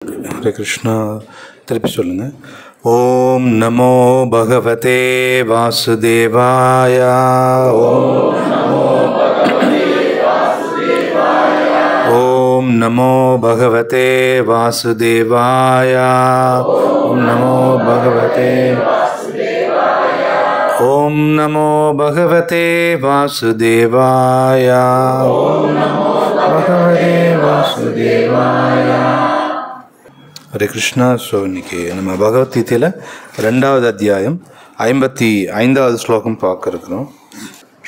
हरे कृष्णा திருப்பி சொல்லுங்க. ஓம் நமோ பகவதே வாசுதேவாய. ஓம் நமோ பகவதே வாசுதேவாய. ஓம் நமோ பகவதே. ஓம் நமோ பகவதே வாசுதேவாய. ஓம் நமோ பகவதே வாசுதேவாய. ஹரே கிருஷ்ணா. ஸோ இன்னைக்கு நம்ம பகவத்கீதையில் 2வது அத்தியாயம் 55வது ஸ்லோகம் பார்க்க இருக்கிறோம்.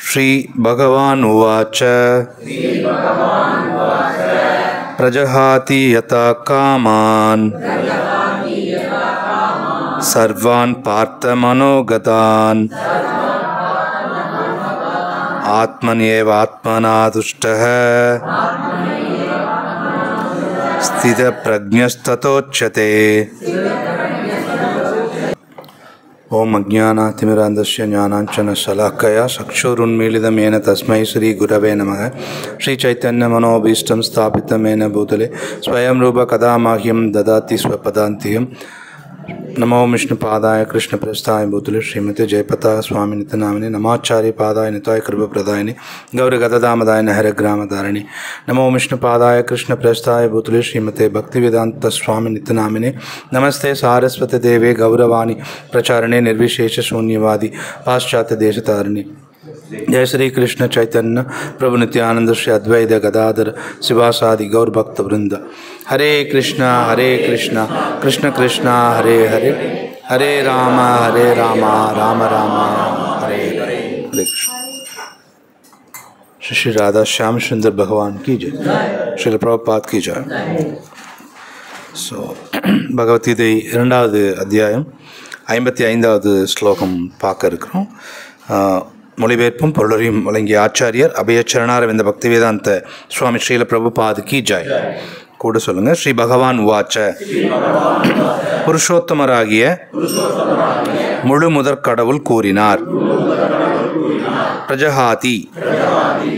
ஸ்ரீ பகவான் உவாச்ச பிரஜஹாதி யதா காமான் சர்வான் பார்த்த மனோகதான் ஆத்மன்யேவ ஆத்மனா துஷ்டः ஸ்தித பிரஜ்ஞஸ்ததோச்யதே. ஓம் அஜ்ஞானாதிமிராந்தஸ்ய ஞானாஞ்சன ஷலாக்கயா சக்ஷுருன்மீலிதமேன தஸ்மை ஸ்ரீ குரவே நமः. ஸ்ரீ சைத்தன்ய மனோபீஷ்டம் ஸ்தாபிதமேன பூதலே ஸ்வயம் ரூப கதா மாஹ்யம் ததாதி ஸ்வபதாந்தியம். नमो विष्णु पादाय कृष्ण प्रस्थाय भूतले श्रीमते जयपता स्वामी नित्य नामिने नमाचार्य पादाय निताय कृप प्रदायिने गौर गदादामदाय हर ग्राम धारिणी. नमो विष्णु पादाय कृष्ण प्रस्थाय भूतले श्रीमते भक्तिवेदांत स्वामी नित्य नामिने नमस्ते सारस्वती देवे गौरवाणी प्रचारणे निर्विशेष शून्यवादी पाश्चात्य देश तारिणी. जय श्री कृष्ण चैतन्य प्रभु नित्यानंद श्री अद्वैत गदाधर शिवासादि गौर भक्त वृंद. हरे कृष्णा कृष्ण कृष्ण हरे हरे हरे राम राम राम हरे हरे. हरे कृष्ण. श्री राधा श्याम सुंदर भगवान की जय. श्री प्रभुपाद की जय. ஸோ பகவத்கீதை 2வது அத்தியாயம் 55வது ஸ்லோகம் பார்க்க இருக்கிறோம். மொழிபெயர்ப்பும் பொருளையும் வழங்கிய ஆச்சாரியர் அபயச்சரணாரவிந்த பக்திவேதாந்த சுவாமி ஸ்ரீல பிரபுபாத் கி ஜெய். கூட சொல்லுங்க. ஸ்ரீ பகவான் உவாச்ச புருஷோத்தமராகிய முழு முதற் கடவுள் கூறினார். பிரஜஹாதி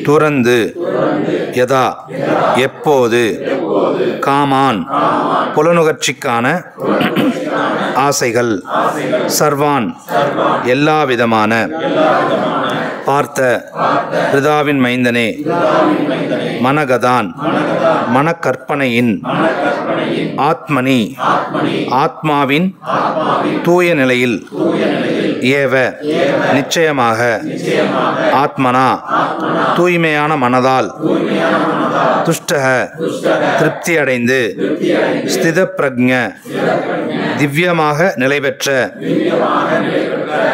துறந்து, யதா எப்போது, காமான் புலனுகர்ச்சிக்கான ஆசைகள், சர்வான் எல்லாவிதமான, பார்த்த ஹிருதாவின் மைந்தனே, மனகதான் மனக்கற்பனையின், ஆத்மனி ஆத்மாவின் தூய நிலையில், ஏவ நிச்சயமாக, ஆத்மனா தூய்மையான மனதால், துஷ்டக திருப்தி அடைந்து, ஸ்தித பிரஜ்ஞ திவ்யமாக நிலை பெற்ற,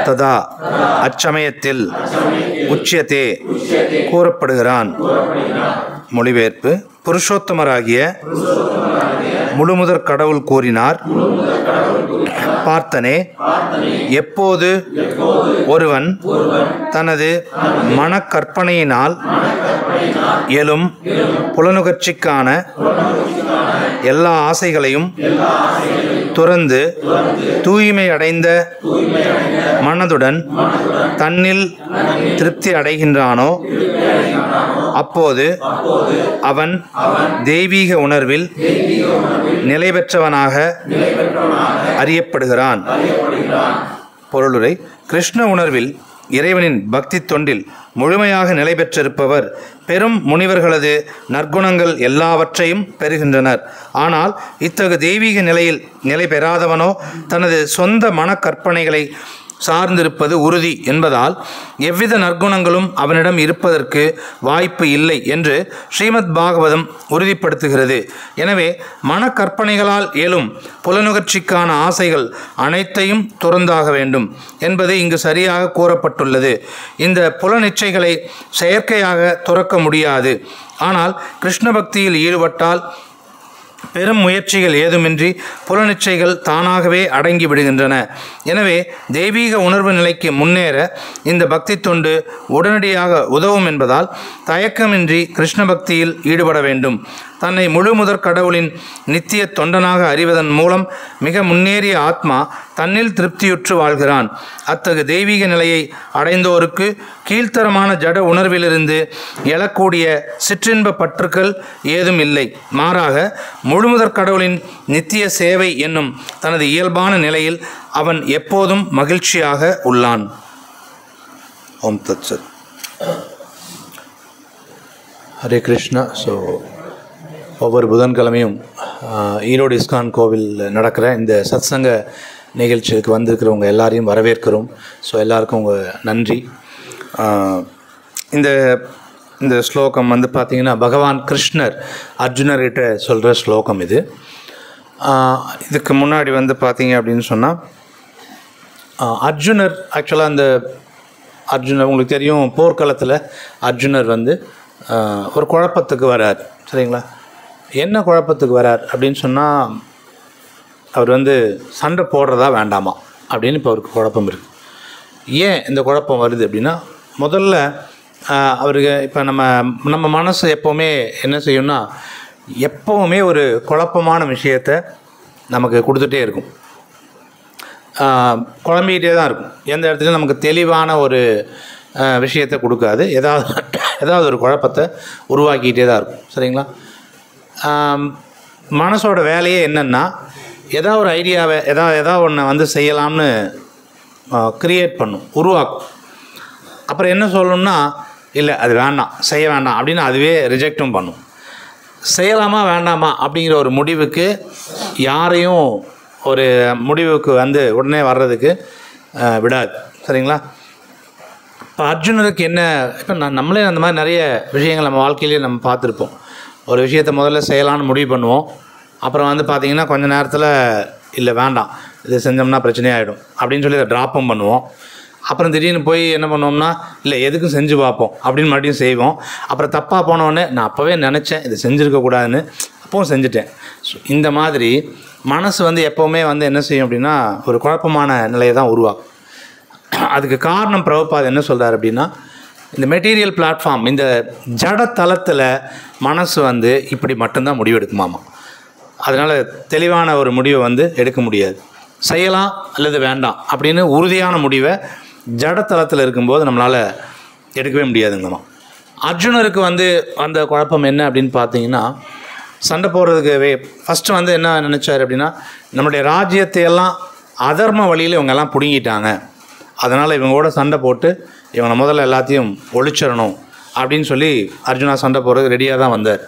ததா அச்சமயத்தில், உச்சியத்தே கூறப்படுகிறான். மொழிபெயர்ப்பு. புருஷோத்தமராகிய முழுமுதற் கடவுள் கூறினார். பார்த்தனே, எப்போது ஒருவன் தனது மனக்கற்பனையினால் எழும் புலனுகர்ச்சிக்கான எல்லா ஆசைகளையும் துறந்து தூய்மை அடைந்த மனதுடன் தன்னில் திருப்தி அடைகின்றானோ, அப்போது அவன் தெய்வீக உணர்வில் நிலை பெற்றவனாக அறியப்படுகிறான். பொருளுரை. கிருஷ்ண உணர்வில் இறைவனின் பக்தி தொண்டில் முழுமையாக நிலை பெற்றிருப்பவர் பெரும் முனிவர்களது நற்குணங்கள் எல்லாவற்றையும் பெறுகின்றனர். ஆனால் இத்தகு தெய்வீக நிலையில் நிலை பெறாதவனோ தனது சொந்த மனக்கற்பனைகளை சார்ந்திருப்பது உறுதி என்பதால் எவ்வித நற்குணங்களும் அவனிடம் இருப்பதற்கு வாய்ப்பு இல்லை என்று ஸ்ரீமத் பாகவதம் உறுதிப்படுத்துகிறது. எனவே மனக்கற்பனைகளால் எழும் புலனுகர்ச்சிக்கான ஆசைகள் அனைத்தையும் துறந்தாக வேண்டும் என்பது இங்கு சரியாக கூறப்பட்டுள்ளது. இந்த புலனிச்சைகளை செயற்கையாக துறக்க முடியாது. ஆனால் கிருஷ்ண பக்தியில் ஈடுபட்டால் பெரும் முயற்சிகள் ஏதுமின்றி புலனிச்சைகள் தானாகவே அடங்கி விடுகின்றன. எனவே தெய்வீக உணர்வு நிலைக்கு முன்னேற இந்த பக்தி தொண்டு உடனடியாக உதவும் என்பதால் தயக்கமின்றி கிருஷ்ண பக்தியில் ஈடுபட வேண்டும். தன்னை முழு முதற் கடவுளின் நித்திய தொண்டனாக அறிவதன் மூலம் மிக முன்னேறிய ஆத்மா தன்னில் திருப்தியுற்று வாழ்கிறான். அத்தகு தெய்வீக நிலையை அடைந்தோருக்கு கீழ்த்தரமான ஜட உணர்விலிருந்து எழக்கூடிய சிற்றின்ப பற்றுக்கள் ஏதும் இல்லை. மாறாக முழுமுதற் கடவுளின் நித்திய சேவை என்னும் தனது இயல்பான நிலையில் அவன் எப்போதும் மகிழ்ச்சியாக உள்ளான். ஓம் தத் சத். ஹரே கிருஷ்ணா. ஸோ ஒவ்வொரு புதன்கிழமையும் ஈரோடு இஸ்கான் கோவில் நடக்கிற இந்த சத்சங்க நிகழ்ச்சிக்கு வந்திருக்கிறவங்க எல்லாரையும் வரவேற்கிறோம். ஸோ எல்லாருக்கும் உங்கள் நன்றி. இந்த இந்த ஸ்லோகம் வந்து பார்த்திங்கன்னா பகவான் கிருஷ்ணர் அர்ஜுனர்கிட்ட சொல்கிற ஸ்லோகம் இது. இதுக்கு முன்னாடி வந்து பார்த்திங்க அப்படின்னு சொன்னால் அர்ஜுனர் ஆக்சுவலாக அந்த அர்ஜுனர் உங்களுக்கு தெரியும், போர்க்களத்தில் அர்ஜுனர் வந்து ஒரு குழப்பத்துக்கு வரார். சரிங்களா? என்ன குழப்பத்துக்கு வரார் அப்படின்னு சொன்னால், அவர் வந்து சண்டை போடுறதா வேண்டாமா அப்படின்னு இப்போ அவருக்கு குழப்பம் இருக்குது. ஏன் இந்த குழப்பம் வருது அப்படின்னா, முதல்ல அவருக்கு இப்போ நம்ம மனசு எப்போவுமே என்ன செய்யும்னா, எப்போவுமே ஒரு குழப்பமான விஷயத்தை நமக்கு கொடுத்துட்டே இருக்கும், குழம்பிக்கிட்டே தான் இருக்கும். எந்த இடத்துலையும் நமக்கு தெளிவான ஒரு விஷயத்தை கொடுக்காது. ஏதாவது ஒரு குழப்பத்தை உருவாக்கிக்கிட்டே தான் இருக்கும். சரிங்களா? மனசோட வேலையே என்னென்னா, ஏதாவது ஒரு ஐடியாவை ஏதாவது ஒன்று வந்து செய்யலாம்னு க்ரியேட் பண்ணும், உருவாக்கும். அப்புறம் என்ன சொல்லணும்னா, இல்லை அது வேண்டாம், செய்ய வேண்டாம் அப்படின்னு அதுவே ரிஜெக்டும் பண்ணும். செய்யலாமா வேண்டாமா அப்படிங்கிற ஒரு முடிவுக்கு யாரையும் ஒரு முடிவுக்கு வந்து உடனே வர்றதுக்கு விடாது. சரிங்களா? இப்போ அர்ஜுனருக்கு என்ன, இப்போ நம்மளே அந்த மாதிரி நிறைய விஷயங்கள் நம்ம வாழ்க்கையிலேயே நம்ம பார்த்துருப்போம். ஒரு விஷயத்தை முதல்ல செய்யலான்னு முடிவு பண்ணுவோம். அப்புறம் வந்து பார்த்திங்கன்னா கொஞ்ச நேரத்தில் இல்லை வேண்டாம், இது செஞ்சோம்னா பிரச்சனையாகிடும் அப்படின்னு சொல்லி அதை ட்ராப்பும் பண்ணுவோம். அப்புறம் திடீர்னு போய் என்ன பண்ணுவோம்னா, இல்லை எதுக்கும் செஞ்சு பார்ப்போம் அப்படின்னு மறுபடியும் செய்வோம். அப்புறம் தப்பாக போனோடனே நான் அப்போவே நினச்சேன் இது செஞ்சுருக்கக்கூடாதுன்னு, அப்பவும் செஞ்சுட்டேன். ஸோ இந்த மாதிரி மனசு வந்து எப்போவுமே வந்து என்ன செய்யும் அப்படின்னா, ஒரு குழப்பமான நிலையை தான் உருவாக்கும். அதுக்கு காரணம் பிரபுபாத் என்ன சொல்கிறார் அப்படின்னா, இந்த மெட்டீரியல் பிளாட்ஃபார்ம், இந்த ஜட தளத்தில் மனசு வந்து இப்படி மட்டும்தான் முடிவெடுக்குமாமா. அதனால் தெளிவான ஒரு முடிவை வந்து எடுக்க முடியாது. செய்யலாம் அல்லது வேண்டாம் அப்படின்னு உறுதியான முடிவை ஜடத்தளத்தில் இருக்கும்போது நம்மளால் எடுக்கவே முடியாதுங்கம்மா. அர்ஜுனருக்கு வந்து அந்த குழப்பம் என்ன அப்படின்னு பார்த்தீங்கன்னா, சண்டை போடுறதுக்கு ஃபஸ்ட்டு வந்து என்ன நினச்சார் அப்படின்னா, நம்மளுடைய ராஜ்யத்தையெல்லாம் அதர்ம வழியில் இவங்கெல்லாம் பிடுங்கிட்டாங்க, அதனால் இவங்களோட சண்டை போட்டு இவனை முதல்ல எல்லாத்தையும் ஒழிச்சிடணும் அப்படின்னு சொல்லி அர்ஜுனா சண்டை போடுறதுக்கு ரெடியாக தான் வந்தார்.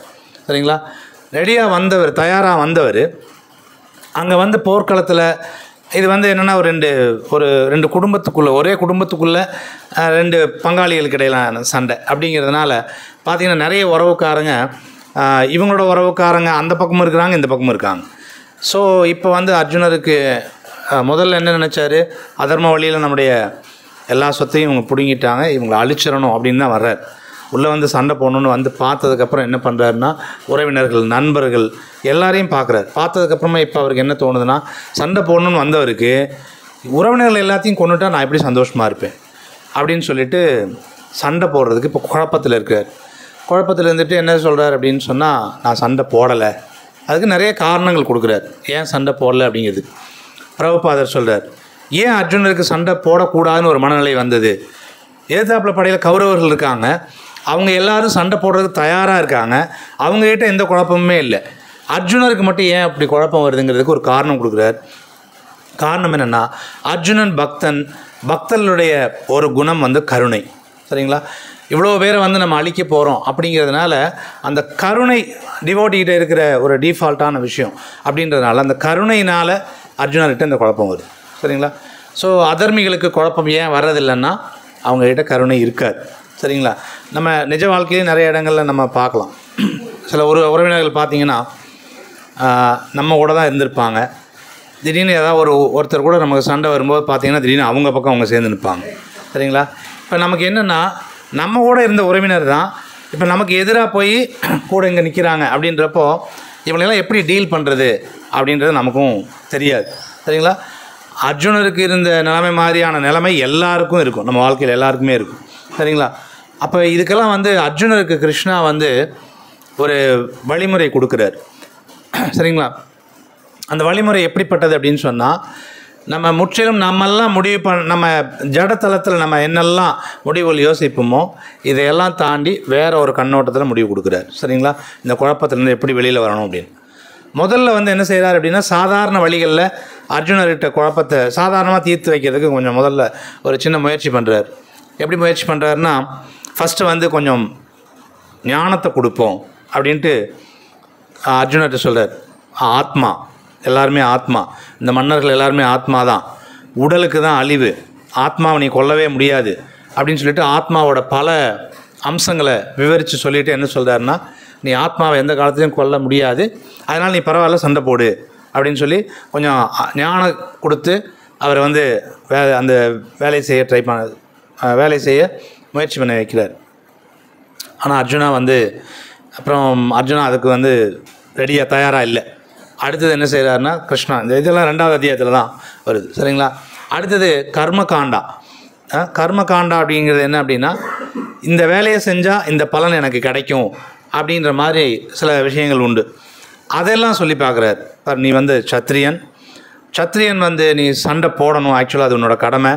சரிங்களா? ரெடியாக வந்தவர், தயாராக வந்தவர் அங்கே வந்து போர்க்களத்தில் இது வந்து என்னென்னா, ஒரு ரெண்டு குடும்பத்துக்குள்ளே, ஒரே குடும்பத்துக்குள்ளே ரெண்டு பங்காளிகளுக்கு இடையிலான சண்டை அப்படிங்கிறதுனால பார்த்திங்கன்னா நிறைய உறவுக்காரங்க, இவங்களோட உறவுக்காரங்க அந்த பக்கமும் இருக்கிறாங்க, இந்த பக்கமும் இருக்காங்க. ஸோ இப்போ வந்து அர்ஜுனருக்கு முதல்ல என்ன நினச்சாரு, அதர்ம வழியில் நம்முடைய எல்லா சொத்தையும் இவங்க பிடுங்கிட்டாங்க, இவங்களை அழிச்சிடணும் அப்படின்னு தான் வர்றார். உள்ளே வந்து சண்டை போடணுன்னு வந்து பார்த்ததுக்கப்புறம் என்ன பண்ணுறாருன்னா, உறவினர்கள், நண்பர்கள் எல்லாரையும் பார்க்குறாரு. பார்த்ததுக்கப்புறமா இப்போ அவருக்கு என்ன தோணுதுன்னா, சண்டை போடணுன்னு வந்தவருக்கு உறவினர்கள் எல்லாத்தையும் கொண்டுட்டா நான் எப்படி சந்தோஷமாக இருப்பேன் அப்படின்னு சொல்லிட்டு சண்டை போடுறதுக்கு இப்போ குழப்பத்தில் இருக்கார். குழப்பத்தில் இருந்துட்டு என்ன சொல்கிறார் அப்படின்னு சொன்னால், நான் சண்டை போடலை. அதுக்கு நிறைய காரணங்கள் கொடுக்குறார், ஏன் சண்டை போடலை அப்படிங்கிறது. பிரபுபாதர் சொல்கிறார், ஏன் அர்ஜுனருக்கு சண்டை போடக்கூடாதுன்னு ஒரு மனநிலை வந்தது. எதிர்த்தாப்புல படையில் கௌரவர்கள் இருக்காங்க, அவங்க எல்லாரும் சண்டை போடுறதுக்கு தயாராக இருக்காங்க, அவங்ககிட்ட எந்த குழப்பமுமே இல்லை. அர்ஜுனருக்கு மட்டும் ஏன் அப்படி குழப்பம் வருதுங்கிறதுக்கு ஒரு காரணம் கொடுக்குறார். காரணம் என்னென்னா, அர்ஜுனன் பக்தர்களுடைய ஒரு குணம் வந்து கருணை. சரிங்களா? இவ்வளோ பேரை வந்து நம்ம அழிக்க போகிறோம் அப்படிங்கிறதுனால அந்த கருணை டிவோட்டிகிட்ட இருக்கிற ஒரு டிஃபால்ட்டான விஷயம் அப்படின்றதுனால அந்த கருணையினால் அர்ஜுனர்கிட்ட இந்த குழப்பம் வருது. சரிங்களா? ஸோ அதர்மிகளுக்கு குழப்பம் ஏன் வர்றதில்லைன்னா, அவங்ககிட்ட கருணை இருக்காது. சரிங்களா? நம்ம நிஜ வாழ்க்கையிலே நிறைய இடங்களில் நம்ம பார்க்கலாம். சில உறவினர்கள் பார்த்திங்கன்னா நம்ம கூட தான் இருந்திருப்பாங்க, திடீர்னு ஏதாவது ஒருத்தர் கூட நமக்கு சண்டை வரும்போது பார்த்திங்கன்னா திடீர்னு அவங்க பக்கம் அவங்க சேர்ந்து நிற்பாங்க. சரிங்களா? இப்போ நமக்கு என்னென்னா, நம்ம கூட இருந்த உறவினர் தான் இப்போ நமக்கு எதிராக போய் கூட இங்கே நிற்கிறாங்க அப்படின்றப்போ இவங்களெல்லாம் எப்படி டீல் பண்ணுறது அப்படின்றது நமக்கும் தெரியாது. சரிங்களா? அர்ஜுனருக்கு இருந்த நிலைமை மாதிரியான நிலைமை எல்லாருக்கும் இருக்கும், நம்ம வாழ்க்கையில் எல்லாருக்குமே இருக்கும். சரிங்களா? அப்போ இதுக்கெல்லாம் வந்து அர்ஜுனருக்கு கிருஷ்ணா வந்து ஒரு வழிமுறை கொடுக்குறார். சரிங்களா? அந்த வழிமுறை எப்படிப்பட்டது அப்படின்னு சொன்னால், நம்ம முற்றிலும் நம்மெல்லாம் நம்ம ஜடத்தளத்தில் நம்ம என்னெல்லாம் முடிவுகள் யோசிப்போமோ இதையெல்லாம் தாண்டி வேறு ஒரு கண்ணோட்டத்தில் முடிவு கொடுக்குறார். சரிங்களா? இந்த குழப்பத்திலேருந்து எப்படி வெளியில் வரணும் அப்படின்னு முதல்ல என்ன செய்கிறார் அப்படின்னா, சாதாரண வழிகளில் அர்ஜுனர்கிட்ட குழப்பத்தை சாதாரணமாக தீர்த்து வைக்கிறதுக்கு கொஞ்சம் முதல்ல ஒரு சின்ன முயற்சி பண்ணுறார். எப்படி முயற்சி பண்ணுறாருன்னா, ஃபஸ்ட்டு கொஞ்சம் ஞானத்தை கொடுப்போம் அப்படின்ட்டு அர்ஜுனர்கிட்ட சொல்கிறார். ஆத்மா, எல்லாருமே ஆத்மா, இந்த மன்னர்கள் எல்லாருமே ஆத்மா தான், உடலுக்கு தான் அழிவு, ஆத்மாவை நீ கொல்லவே முடியாது அப்படின்னு சொல்லிட்டு ஆத்மாவோட பல அம்சங்களை விவரித்து சொல்லிவிட்டு என்ன சொல்கிறாருன்னா, நீ ஆத்மாவை எந்த காலத்துலையும் கொல்ல முடியாது, அதனால் நீ பரவாயில்ல சண்டை போடு அப்படின்னு சொல்லி கொஞ்சம் ஞானம் கொடுத்து அவரை அந்த வேலையை செய்ய வேலை செய்ய முயற்சி பண்ண வைக்கிறார். ஆனால் அர்ஜுனா அதுக்கு ரெடியாக தயாராக இல்லை. அடுத்தது என்ன செய்கிறாருன்னா, கிருஷ்ணா இதெல்லாம் 2வது அத்தியாயத்தில் தான் வருது. சரிங்களா? அடுத்தது கர்மகாண்டா. கர்மகாண்டா அப்படிங்கிறது என்ன அப்படின்னா, இந்த வேலையை செஞ்சால் இந்த பலன் எனக்கு கிடைக்கும் அப்படின்ற மாதிரி சில விஷயங்கள் உண்டு. அதெல்லாம் சொல்லி பார்க்குறார். நீ சத்திரியன் நீ சண்டை போடணும், ஆக்சுவலாக அது உன்னோட கடமை.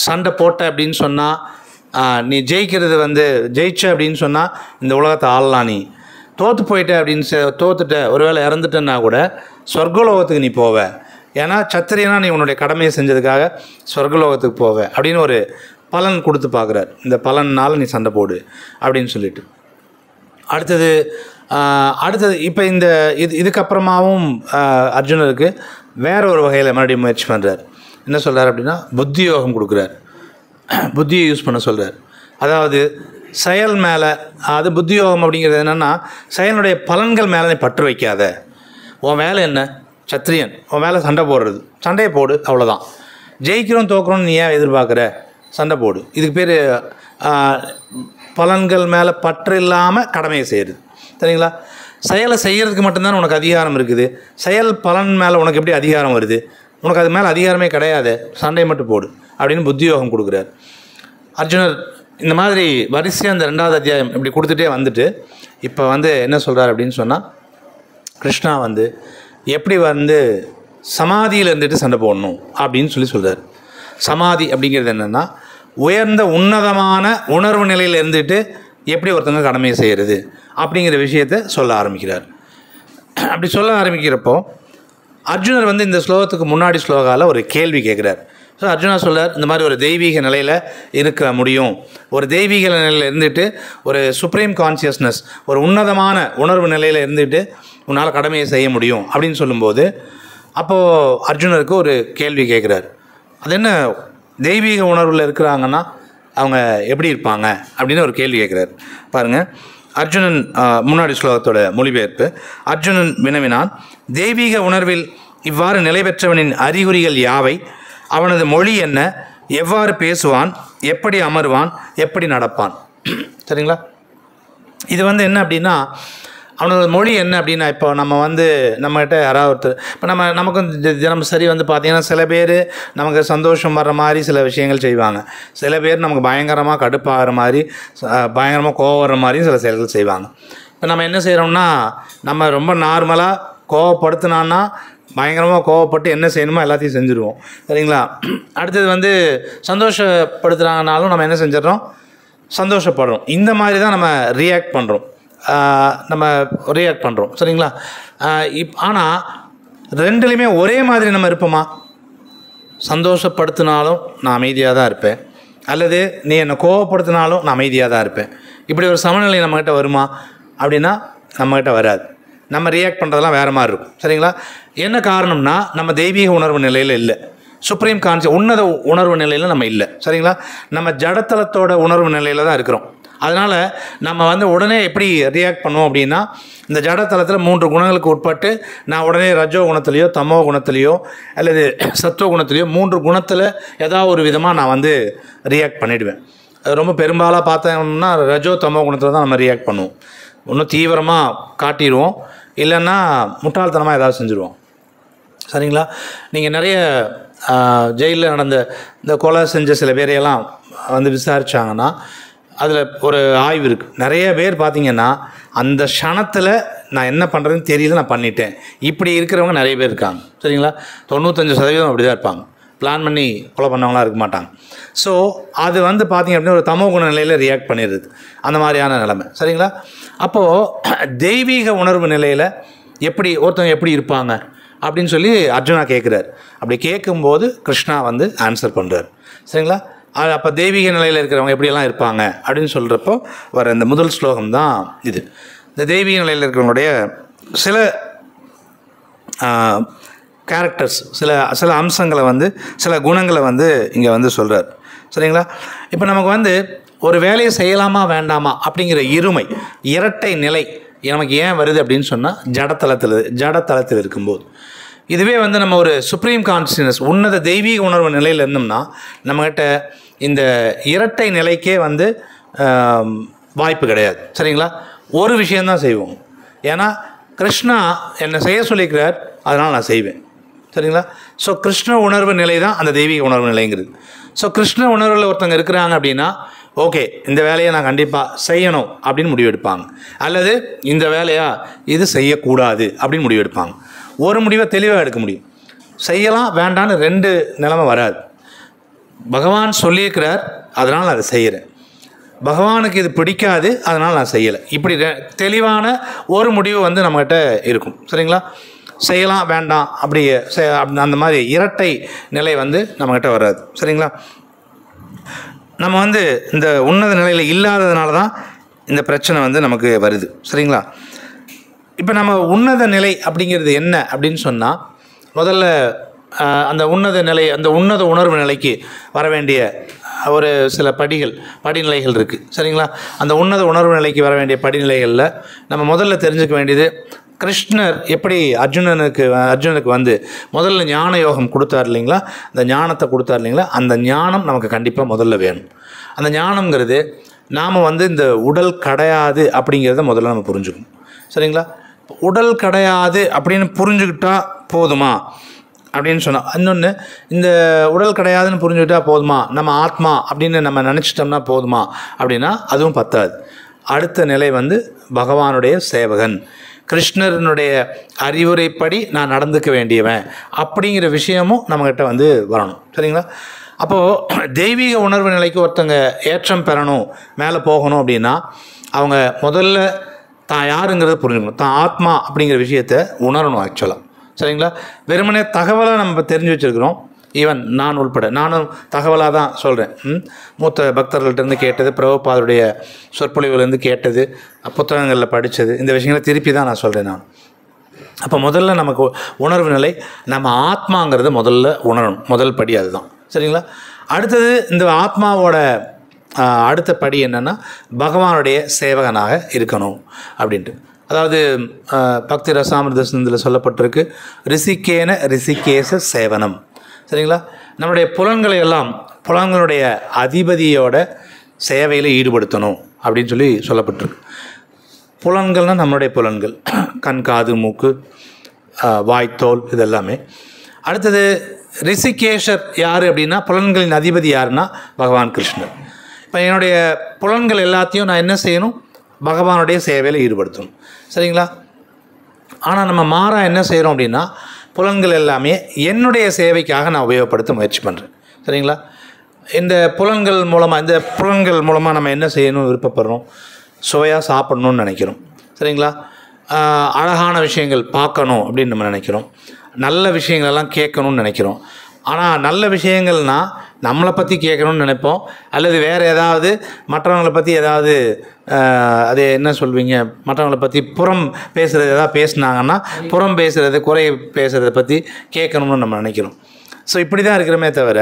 சண்டை போட்ட அப்படின்னு சொன்னால் நீ ஜெயிக்கிறது ஜெயிச்ச அப்படின்னு சொன்னால் இந்த உலகத்தை ஆளலாம். நீ தோற்று போயிட்ட தோத்துட்ட, ஒருவேளை இறந்துட்டன்னா கூட சொர்க்கலோகத்துக்கு நீ போவ. ஏன்னா சத்திரியனா நீ உன்னுடைய கடமையை செஞ்சதுக்காக சொர்க்கலோகத்துக்கு போவ அப்படின்னு ஒரு பலன் கொடுத்து பார்க்குறார். இந்த பலனால் நீ சண்டை போடு அப்படின்னு சொல்லிட்டு. அடுத்தது இப்போ இதுக்கப்புறமாவும் அர்ஜுனருக்கு வேற ஒரு வகையில் மறுபடியும் முயற்சி பண்ணுறார். என்ன சொல்கிறார் அப்படின்னா, புத்தி யோகம் கொடுக்குறார். புத்தியை யூஸ் பண்ண சொல்கிறார். அதாவது செயல் மேலே, அது புத்தி யோகம் அப்படிங்கிறது என்னென்னா, செயலுடைய பலன்கள் மேலே நீ பற்று வைக்காத. உன் வேலை என்ன? சத்திரியன், உன் வேலை சண்டை போடுறது, சண்டையை போடு, அவ்வளோதான். ஜெயிக்கிறோம் தோக்குறோன்னு நீ ஏன் எதிர்பார்க்குற? சண்டை போடு. இதுக்கு பேர் பலன்கள் மேலே பற்று இல்லாமல் கடமையை செய்கிறது. சரிங்களா? செயலை செய்கிறதுக்கு மட்டும்தான் உனக்கு அதிகாரம் இருக்குது. செயல் பலன் மேலே உனக்கு எப்படி அதிகாரம் வருது? உனக்கு அது மேலே அதிகாரமே கிடையாது, சண்டையை மட்டும் போடு அப்படின்னு புத்தியோகம் கொடுக்குறார். அர்ஜுனர் இந்த மாதிரி வரிசையாக அந்த 2வது அத்தியாயம் இப்படி கொடுத்துட்டே வந்துட்டு இப்போ என்ன சொல்கிறார் அப்படின்னு சொன்னால், கிருஷ்ணா எப்படி சமாதியில் இருந்துட்டு சண்டை போடணும் அப்படின்னு சொல்கிறார். சமாதி அப்படிங்கிறது என்னென்னா, உயர்ந்த உன்னதமான உணர்வு நிலையில் இருந்துட்டு எப்படி ஒருத்தங்க கடமையை செய்கிறது அப்படிங்கிற விஷயத்தை சொல்ல ஆரம்பிக்கிறார். அப்படி சொல்ல ஆரம்பிக்கிறப்போ அர்ஜுனர் இந்த ஸ்லோகத்துக்கு முன்னாடி ஸ்லோகாவில் ஒரு கேள்வி கேட்குறார். ஸோ அர்ஜுனா சொல்கிறார், இந்த மாதிரி ஒரு தெய்வீக நிலையில் இருக்க முடியும், ஒரு தெய்வீக நிலையில் இருந்துட்டு ஒரு சுப்ரீம் கான்சியஸ்னஸ், ஒரு உன்னதமான உணர்வு நிலையில் இருந்துட்டு உன்னால் கடமையை செய்ய முடியும் அப்படின்னு சொல்லும்போது அப்போது அர்ஜுனருக்கு ஒரு கேள்வி கேட்குறார். அது என்ன, தெய்வீக உணர்வில் இருக்கிறாங்கன்னா அவங்க எப்படி இருப்பாங்க அப்படின்னு ஒரு கேள்வி கேட்குறாரு. பாருங்கள், அர்ஜுனன் முன்னாடி ஸ்லோகத்தோட மொழிபெயர்ப்பு. அர்ஜுனன் வினவினான், தெய்வீக உணர்வில் இவ்வாறு நிலை பெற்றவனின் அறிகுறிகள் யாவை? அவனது மொழி என்ன? எவ்வாறு பேசுவான்? எப்படி அமர்வான்? எப்படி நடப்பான்? சரிங்களா? இது என்ன அப்படின்னா, அவனோட மொழி என்ன அப்படின்னா, இப்போ நம்ம நம்மகிட்ட யாராவது ஒருத்தர் இப்போ நமக்கு தினம் சரி பார்த்திங்கன்னா சில பேர் நமக்கு சந்தோஷம் வர்ற மாதிரி சில விஷயங்கள் செய்வாங்க. சில பேர் நமக்கு பயங்கரமாக கடுப்பாகிற மாதிரி, பயங்கரமாக கோவம் வர்ற மாதிரியும் சில செயல்கள் செய்வாங்க. இப்போ நம்ம என்ன செய்கிறோம்னா, நம்ம ரொம்ப நார்மலாக கோவப்படுத்தினான்னா பயங்கரமாக கோவப்பட்டு என்ன செய்யணுமோ எல்லாத்தையும் செஞ்சுருவோம். சரிங்களா? அடுத்தது சந்தோஷப்படுத்துகிறாங்கனாலும் நம்ம என்ன செஞ்சிடறோம், சந்தோஷப்படுறோம். இந்த மாதிரி தான் நம்ம ரியாக்ட் பண்ணுறோம். சரிங்களா? ஆனால் ரெண்டுலேயுமே ஒரே மாதிரி நம்ம இருப்போமா? சந்தோஷப்படுத்தினாலும் நான் அமைதியாக தான் இருப்பேன், அல்லது நீ என்னை கோவப்படுத்தினாலும் நான் அமைதியாக தான் இருப்பேன். இப்படி ஒரு சமநிலை நம்மகிட்ட வருமா அப்படின்னா நம்மகிட்ட வராது. நம்ம ரியாக்ட் பண்ணுறதெல்லாம் வேறு மாதிரி இருக்கும். சரிங்களா? என்ன காரணம்னா, நம்ம தெய்வீக உணர்வு நிலையில் இல்லை, சுப்ரீம் உன்னத உணர்வு நிலையில் நம்ம இல்லை. சரிங்களா? நம்ம ஜடத்தலத்தோட உணர்வு நிலையில் தான் இருக்கிறோம். அதனால் நம்ம உடனே எப்படி ரியாக்ட் பண்ணுவோம் அப்படின்னா, இந்த ஜடத்தலத்தில் 3 குணங்களுக்கு உட்பட்டு நான் உடனே ரஜோ குணத்துலேயோ தமோ குணத்துலேயோ அல்லது சத்துவ குணத்துலேயோ 3 குணத்தில் ஏதாவது ஒரு விதமாக நான் ரியாக்ட் பண்ணிவிடுவேன். ரொம்ப பெரும்பாலாக பார்த்தோம்னா ரஜோ தமோ குணத்தில் தான் நம்ம ரியாக்ட் பண்ணுவோம். ஒன்றும் தீவிரமாக காட்டிடுவோம், இல்லைன்னா முட்டாள்தனமாக ஏதாவது செஞ்சுருவோம். சரிங்களா? நீங்கள் நிறைய ஜெயிலில் நடந்த இந்த கொலை செஞ்ச சில பேரையெல்லாம் விசாரித்தாங்கன்னா அதில் ஒரு ஆய்வு இருக்குது. நிறைய பேர் பார்த்திங்கன்னா அந்த க்ஷணத்தில் நான் என்ன பண்ணுறதுன்னு தெரியல, நான் பண்ணிட்டேன், இப்படி இருக்கிறவங்க நிறைய பேர் இருக்காங்க. சரிங்களா? 95% அப்படி தான் இருப்பாங்க. பிளான் பண்ணி கொலை பண்ணவங்களாம் இருக்க மாட்டாங்க. ஸோ அது வந்து பார்த்திங்க அப்படின்னா ஒரு தமோ குண நிலையில் ரியாக்ட் பண்ணிடுது, அந்த மாதிரியான நிலைமை. சரிங்களா? அப்போது தெய்வீக உணர்வு நிலையில் எப்படி ஒருத்தவங்க எப்படி இருப்பாங்க அப்படின்னு சொல்லி அர்ஜுனா கேட்குறாரு. அப்படி கேட்கும்போது கிருஷ்ணா வந்து ஆன்சர் பண்ணுறாரு. சரிங்களா? அப்போ தெய்வீக நிலையில் இருக்கிறவங்க எப்படியெல்லாம் இருப்பாங்க அப்படின்னு சொல்கிறப்போ வர இந்த முதல் ஸ்லோகம் தான் இது. இந்த தெய்வீக நிலையில் இருக்கிறவங்களுடைய சில கேரக்டர்ஸ், சில அம்சங்களை வந்து, சில குணங்களை வந்து இங்கே வந்து சொல்கிறார். சரிங்களா? இப்போ நமக்கு வந்து ஒரு வேலையை செய்யலாமா வேண்டாமா அப்படிங்கிற இரட்டை நிலை நமக்கு ஏன் வருது அப்படின்னு சொன்னால் ஜடத்தளத்தில் இருக்கும்போது. இதுவே வந்து நம்ம ஒரு சுப்ரீம் கான்சியஸ்னஸ், உன்னத தெய்வீக உணர்வு நிலையில் இருந்தோம்னா நம்மகிட்ட இந்த இரட்டை நிலைக்கே வந்து வாய்ப்பு கிடையாது. சரிங்களா? ஒரு விஷயந்தான் செய்வோம். ஏன்னா கிருஷ்ணா என்னை செய்ய சொல்லிக்கிறார், அதனால் நான் செய்வேன். சரிங்களா? ஸோ கிருஷ்ண உணர்வு நிலை தான் அந்த தெய்வீக உணர்வு நிலைங்கிறது. ஸோ கிருஷ்ண உணர்வில் ஒருத்தங்க இருக்கிறாங்க அப்படின்னா ஓகே, இந்த வேலையை நான் கண்டிப்பாக செய்யணும் அப்படின்னு முடிவெடுப்பாங்க. அல்லது இந்த வேலையா இது செய்யக்கூடாது அப்படின்னு முடிவெடுப்பாங்க. ஒரு முடிவை தெளிவாக எடுக்க முடியும். செய்யலாம் வேண்டான்னு 2 நிலைமை வராது. பகவான் சொல்லியிருக்கிறார், அதனால் நான் அதை செய்கிறேன். பகவானுக்கு இது பிடிக்காது, அதனால் நான் செய்யலை. இப்படி தெளிவான ஒரு முடிவு வந்து நம்மகிட்ட இருக்கும். சரிங்களா? செய்யலாம் வேண்டாம் அப்படி அந்த மாதிரி இரட்டை நிலை வந்து நம்மகிட்ட வராது. சரிங்களா? நம்ம வந்து இந்த உன்னத நிலையில் இல்லாததுனால தான் இந்த பிரச்சனை வந்து நமக்கு வருது. சரிங்களா? இப்போ நம்ம உன்னத நிலை அப்படிங்கிறது என்ன அப்படின்னு சொன்னால், முதல்ல அந்த உன்னத நிலை, அந்த உன்னத உணர்வு நிலைக்கு வர வேண்டிய ஒரு சில படிநிலைகள் இருக்குது. சரிங்களா? அந்த உன்னத உணர்வு நிலைக்கு வர வேண்டிய படிநிலைகளில் நம்ம முதல்ல தெரிஞ்சுக்க வேண்டியது, கிருஷ்ணர் எப்படி அர்ஜுனனுக்கு வந்து முதல்ல ஞான யோகம் கொடுத்தார் இல்லைங்களா, அந்த ஞானத்தை கொடுத்தார் இல்லைங்களா, அந்த ஞானம் நமக்கு கண்டிப்பாக முதல்ல வேணும். அந்த ஞானம்ங்கிறது நாம் வந்து இந்த உடல் கிடையாது அப்படிங்கிறத முதல்ல நம்ம புரிஞ்சுக்கணும். சரிங்களா? உடல் கிடையாது அப்படின்னு புரிஞ்சுக்கிட்டா போதுமா அப்படின்னு சொன்னால், இன்னொன்று இந்த உடல் கிடையாதுன்னு புரிஞ்சுக்கிட்டா போதுமா, நம்ம ஆத்மா அப்படின்னு நம்ம நினச்சிட்டோம்னா போதுமா அப்படின்னா அதுவும் பத்தாது. அடுத்த நிலை வந்து பகவானுடைய சேவகன், கிருஷ்ணனுடைய அறிவுரைப்படி நான் நடந்துக்க வேண்டியவன் அப்படிங்கிற விஷயமும் நம்மக்கிட்ட வந்து வரணும். சரிங்களா? அப்போது தெய்வீக உணர்வு நிலைக்கு ஒருத்தங்க ஏற்றம் பெறணும், மேலே போகணும் அப்படின்னா அவங்க முதல்ல தான் யாருங்கிறத புரிஞ்சுக்கணும், தான் ஆத்மா அப்படிங்கிற விஷயத்தை உணரணும். ஆக்சுவலாக சரிங்களா? வெறுமனே தகவலை நம்ம தெரிஞ்சு வச்சுருக்கிறோம். ஈவன் நான் உள்பட நானும் தகவலாக தான் சொல்கிறேன். மூத்த பக்தர்கள்ட்டேருந்து கேட்டது, பிரபுபாதருடைய சொற்பொழிவுலேருந்து கேட்டது, புத்தகங்களில் படித்தது, இந்த விஷயங்களை திருப்பி தான் நான் சொல்கிறேன் நான். அப்போ முதல்ல நமக்கு உணர்வு நிலை, நம்ம ஆத்மாங்கிறத முதல்ல உணரணும். முதல் படி அதுதான். சரிங்களா? அடுத்தது இந்த ஆத்மாவோட அடுத்த படி என்னென்னா பகவானுடைய சேவகனாக இருக்கணும் அப்படின்ட்டு. அதாவது பக்தி ரசாமிர்த சிந்தில் சொல்லப்பட்டிருக்கு, ரிஷிகேச சேவனம். சரிங்களா? நம்முடைய புலன்களை எல்லாம் புலன்களுடைய அதிபதியோட சேவையில் ஈடுபடுத்தணும் அப்படின்னு சொல்லி சொல்லப்பட்டிருக்கு. புலன்கள்னால் நம்மளுடைய புலன்கள், கண், காது, மூக்கு, வாய்த்தோல், இதெல்லாமே. அடுத்தது ரிஷிகேஷர் யார் அப்படின்னா, புலன்களின் அதிபதி யாருன்னா பகவான் கிருஷ்ணர். இப்போ என்னுடைய புலன்கள் எல்லாத்தையும் நான் என்ன செய்யணும், பகவானுடைய சேவையில் ஈடுபடுத்தணும். சரிங்களா? ஆனால் நம்ம மாறா என்ன செய்கிறோம் அப்படின்னா, புலன்கள் எல்லாமே என்னுடைய சேவைக்காக நான் உபயோகப்படுத்த முயற்சி பண்ணுறேன். சரிங்களா? இந்த புலன்கள் மூலமாக நம்ம என்ன செய்யணும் விருப்பப்படுறோம், சுவையாக சாப்பிடணும்னு நினைக்கிறோம். சரிங்களா? அழகான விஷயங்கள் பார்க்கணும் அப்படின்னு நம்ம நினைக்கிறோம், நல்ல விஷயங்களெல்லாம் கேட்கணும்னு நினைக்கிறோம். ஆனால் நல்ல விஷயங்கள்னால் நம்மளை பற்றி கேட்கணும்னு நினைப்போம், அல்லது வேறு ஏதாவது மற்றவங்களை பற்றி ஏதாவது அது என்ன சொல்வீங்க, மற்றவங்களை பற்றி புறம் பேசுகிறது ஏதாவது பேசுனாங்கன்னா புறம் பேசுகிறது, குறை பேசுகிறத பற்றி கேட்கணும்னு நம்ம நினைக்கிறோம். ஸோ இப்படி தான் இருக்கிறோமே தவிர,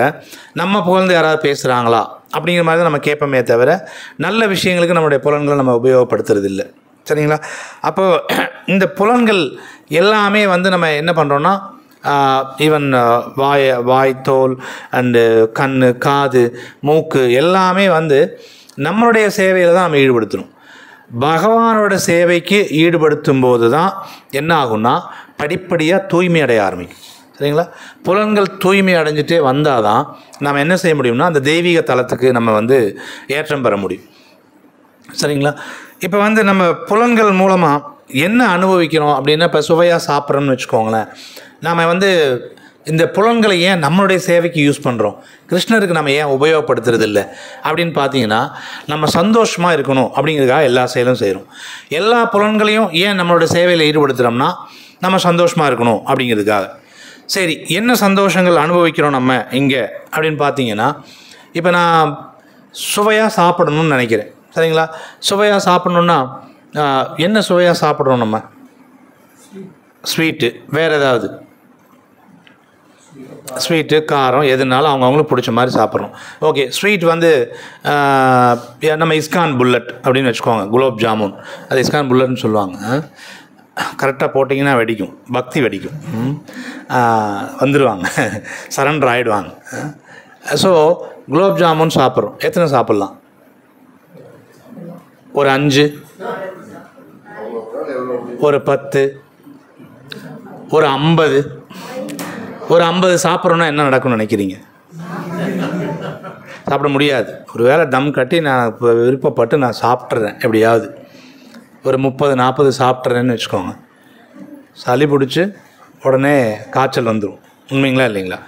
நம்ம புகழ்ந்து யாராவது பேசுகிறாங்களா அப்படிங்கிற மாதிரி தான் நம்ம கேட்போமே தவிர, நல்ல விஷயங்களுக்கு நம்மளுடைய புலன்களை நம்ம உபயோகப்படுத்துறது இல்லை. சரிங்களா? அப்போது இந்த புலன்கள் எல்லாமே வந்து நம்ம என்ன பண்ணுறோன்னா, ஈவன் வாய்த்தோல் அண்டு கண், காது, மூக்கு எல்லாமே வந்து நம்மளுடைய சேவையில் தான் நம்ம ஈடுபடுத்தணும். பகவானோட சேவைக்கு ஈடுபடுத்தும் போது தான் என்ன ஆகும்னா படிப்படியாக தூய்மை அடைய ஆரம்பிக்கும். சரிங்களா? புலன்கள் தூய்மை அடைஞ்சிட்டே வந்தால் தான் நம்ம என்ன செய்ய முடியும்னா அந்த தெய்வீக தலத்துக்கு நம்ம வந்து ஏற்றம் பெற முடியும். சரிங்களா? இப்போ வந்து நம்ம புலன்கள் மூலமாக என்ன அனுபவிக்கிறோம் அப்படின்னா, இப்போ சுவையாக சாப்பிட்றோம்னு வச்சுக்கோங்களேன். நாம் வந்து இந்த புலன்களை ஏன் நம்மளுடைய சேவைக்கு யூஸ் பண்ணுறோம், கிருஷ்ணருக்கு நம்ம ஏன் உபயோகப்படுத்துறது இல்லை அப்படின்னு பார்த்தீங்கன்னா, நம்ம சந்தோஷமாக இருக்கணும் அப்படிங்கிறதுக்காக எல்லா செயலும் செய்கிறோம். எல்லா புலன்களையும் ஏன் நம்மளோட சேவையில் ஈடுபடுத்துகிறோம்னா, நம்ம சந்தோஷமாக இருக்கணும் அப்படிங்கிறதுக்காக. சரி, என்ன சந்தோஷங்கள் அனுபவிக்கிறோம் நம்ம இங்கே அப்படின்னு பார்த்தீங்கன்னா, இப்போ நான் சுவையாக சாப்பிடணும்னு நினைக்கிறேன். சரிங்களா? சுவையாக சாப்பிட்ணுன்னா என்ன சுவையாக சாப்பிட்றோம் நம்ம? ஸ்வீட்டு, வேறு ஏதாவது ஸ்வீட்டு, காரம், எதுனாலும் அவங்கவுங்களுக்கு பிடிச்ச மாதிரி சாப்பிட்றோம். ஓகே, ஸ்வீட் வந்து நம்ம இஸ்கான் புல்லட் அப்படின்னு வச்சுக்கோங்க, குலோப் ஜாமுன், அது இஸ்கான் புல்லட்னு சொல்லுவாங்க. கரெக்டாக போட்டிங்கன்னா வெடிக்கும், பக்தி வெடிக்கும், வந்துடுவாங்க, சரண்டர் ஆகிடுவாங்க. ஸோ குலோப் ஜாமுன் சாப்பிட்றோம். எத்தனை சாப்பிட்லாம்? ஒரு 5, ஒரு 10, ஒரு 50. ஒரு 50 சாப்பிட்றோன்னா என்ன நடக்கும்னு நினைக்கிறீங்க? சாப்பிட முடியாது. ஒரு வேளை தம் கட்டி நான் இப்போ விருப்பப்பட்டு நான் சாப்பிட்றேன், எப்படியாவது ஒரு 30-40 சாப்பிட்றேன்னு வச்சுக்கோங்க, சளி பிடிச்சி உடனே காய்ச்சல் வந்துடும். உண்மைங்களா இல்லைங்களா?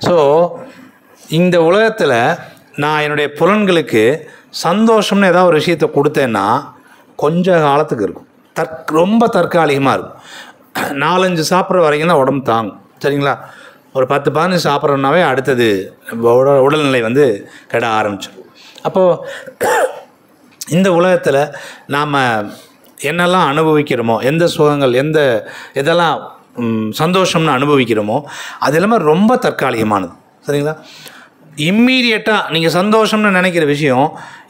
ஸோ இந்த உலகத்தில் நான் என்னுடைய புலன்களுக்கு சந்தோஷம்னு ஏதாவது ஒரு விஷயத்தை கொடுத்தேன்னா கொஞ்ச காலத்துக்கு இருக்கும், ரொம்ப தற்காலிகமாக இருக்கும். 4-5 சாப்பிட்ற வரைக்கும் தான் உடம்பு தாங்கும். சரிங்களா? ஒரு 10-15 சாப்பிட்றோன்னாவே அடுத்தது உடல்நிலை வந்து கெட ஆரம்பிச்சிடும். அப்போது இந்த உலகத்தில் நாம் என்னெல்லாம் அனுபவிக்கிறோமோ, எந்த சுகங்கள், எதெல்லாம் சந்தோஷம்னு அனுபவிக்கிறோமோ, அது எல்லாமே ரொம்ப தற்காலிகமானது. சரிங்களா? இம்மீடியட்டாக நீங்கள் சந்தோஷம்னு நினைக்கிற விஷயம்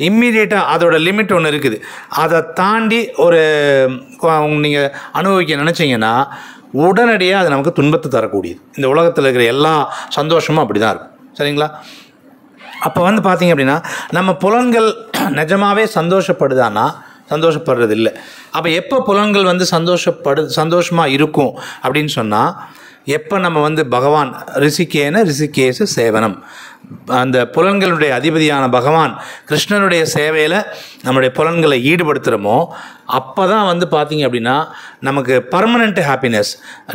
இம்மீடியட்டாக அதோட லிமிட் ஒன்று இருக்குது. அதை தாண்டி ஒரு நீங்கள் அனுபவிக்க நினச்சிங்கன்னா உடனடியாக அது நமக்கு துன்பத்தை தரக்கூடியது. இந்த உலகத்தில் இருக்கிற எல்லா சந்தோஷமும் அப்படி தான் இருக்கும். சரிங்களா? அப்போ வந்து பார்த்திங்க அப்படின்னா, நம்ம புலன்கள் நிஜமாகவே சந்தோஷப்படுதானா? சந்தோஷப்படுறது இல்லை. அப்போ எப்போ புலன்கள் வந்து சந்தோஷமாக இருக்கும் அப்படின்னு சொன்னால், எப்போ நம்ம வந்து பகவான் ரிஷிகேச சேவனம், அந்த புலன்களுடைய அதிபதியான பகவான் கிருஷ்ணனுடைய சேவையில் நம்மளுடைய புலன்களை ஈடுபடுத்துகிறோமோ, அப்போ தான் வந்து பார்த்திங்க அப்படின்னா நமக்கு பர்மனெண்ட் ஹாப்பினஸ்,